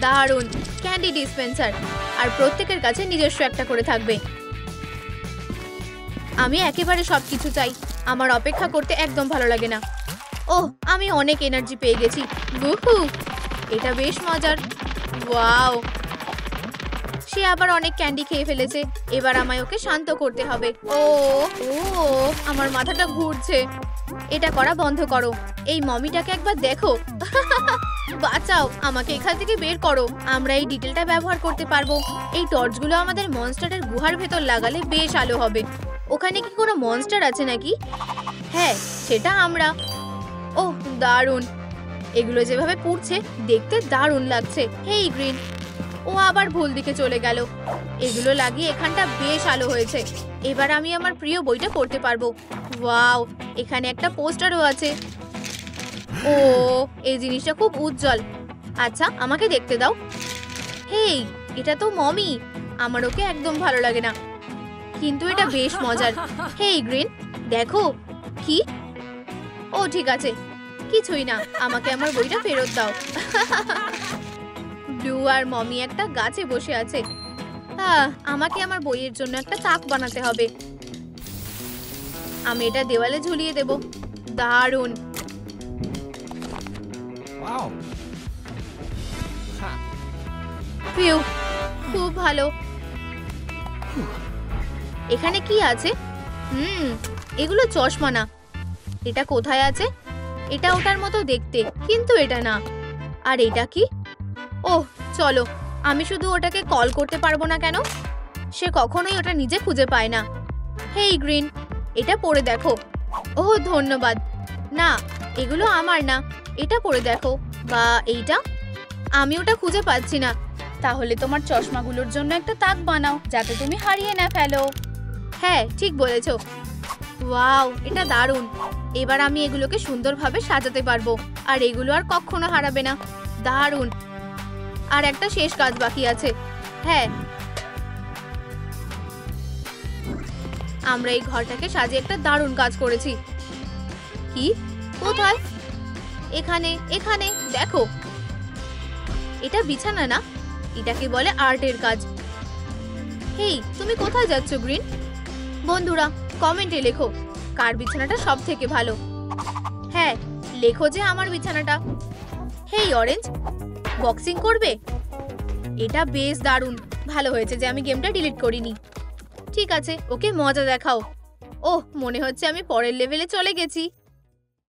দারুণ, ক্যান্ডি ডিসপেন্সার। আর প্রত্যেকের কাছে নিজস্ব একটা করে থাকবে। আমি একেবারে সবকিছু চাই। আমার অপেক্ষা করতে একদম ভালো লাগে না। ওহ, আমি অনেক এনার্জি পেয়ে গেছি। উহু, এটা বেশ মজার। ওয়াও, সে আবার অনেক ক্যান্ডি খেয়ে ফেলেছে। এবার আমায় ওকে শান্ত করতে হবে। ও ও, আমার মাথাটা ঘুরছে। এটা করা বন্ধ করো। এই মমিটাকে একবার দেখো। বাঁচাও, আমাকে এখান থেকে বের করো। আমরা এই ডিটেলটা ব্যবহার করতে পারবো। এই টর্চগুলো আমাদের মনস্টারের গুহার ভেতর লাগালে বেশ আলো হবে। ওখানে কি কোনো মনস্টার আছে নাকি? হ্যাঁ, সেটা আমরা। ওহ, দারুণ। এগুলো যেভাবে পুড়ছে দেখতে দারুণ লাগছে। হেই গ্রিন, ও আবার ভুল দিকে চলে গেল। এগুলো লাগিয়ে এখানটা বেশ আলো হয়েছে। এবার আমি আমার প্রিয় বইটা পড়তে পারবো। ওয়াও, এখানে একটা পোস্টারও আছে। ও, এই জিনিসটা খুব উজ্জ্বল। আচ্ছা, আমাকে দেখতে দাও। হেই, এটা তো মমি। আমার ওকে একদম ভালো লাগে না, কিন্তু এটা বেশ মজার। হেই গ্রিন, দেখো। কি? ও ঠিক আছে, কিছুই না। আমাকে আমার বইটা ফেরত দাও। ব্লু আর মমি একটা গাছে বসে আছে। আমাকে আমার বইয়ের জন্য একটা তাক বানাতে হবে। আমি এটা দেওয়ালে ঝুলিয়ে দেব। দারুণ। ফিউ, খুব ভালো। এখানে কি আছে? এগুলো চশমা না। এটা কোথায় আছে? এটা ওটার মতো দেখতে, কিন্তু এটা না। আর এটা কি? ওহ চলো, আমি শুধু ওটাকে কল করতে পারবো না কেন? সে কখনোই ওটা নিজে খুঁজে পায় না। হেই গ্রিন, এটা পরে দেখো। ওহ ধন্যবাদ। না, এগুলো আমার না। এটা পরে দেখো। বা এইটা? আমি ওটা খুঁজে পাচ্ছি না। তাহলে তোমার চশমাগুলোর জন্য একটা তাক বানাও, যাতে তুমি হারিয়ে না ফেলো। হ্যাঁ, ঠিক বলেছো। ওয়াও, এটা দারুণ। এবার আমি এগুলোকে সুন্দরভাবে সাজাতে পারবো, আর এগুলো আর কখনো হারাবে না। দারুণ। আর একটা শেষ কাজ বাকি আছে। হ্যাঁ, আমরা এই ঘরটাকে সাজিয়ে একটা দারুণ কাজ করেছি। কি? কোথায়? এখানে, এখানে দেখো। এটা বিছানা না, এটাকে বলে আর্টের কাজ। হেই, তুমি কোথায় যাচ্ছ গ্রিন? বন্ধুরা কমেন্টে লেখো কার বিছানাটা সব থেকে ভালো। হ্যাঁ, লেখো যে আমার বিছানাটা। হেই অরেঞ্জ, বক্সিং করবে? এটা বেশ দারুণ। ভালো হয়েছে যে আমি গেমটা ডিলিট করিনি। ঠিক আছে, ওকে মজা দেখাও। ওহ, মনে হচ্ছে আমি পরের লেভেলে চলে গেছি।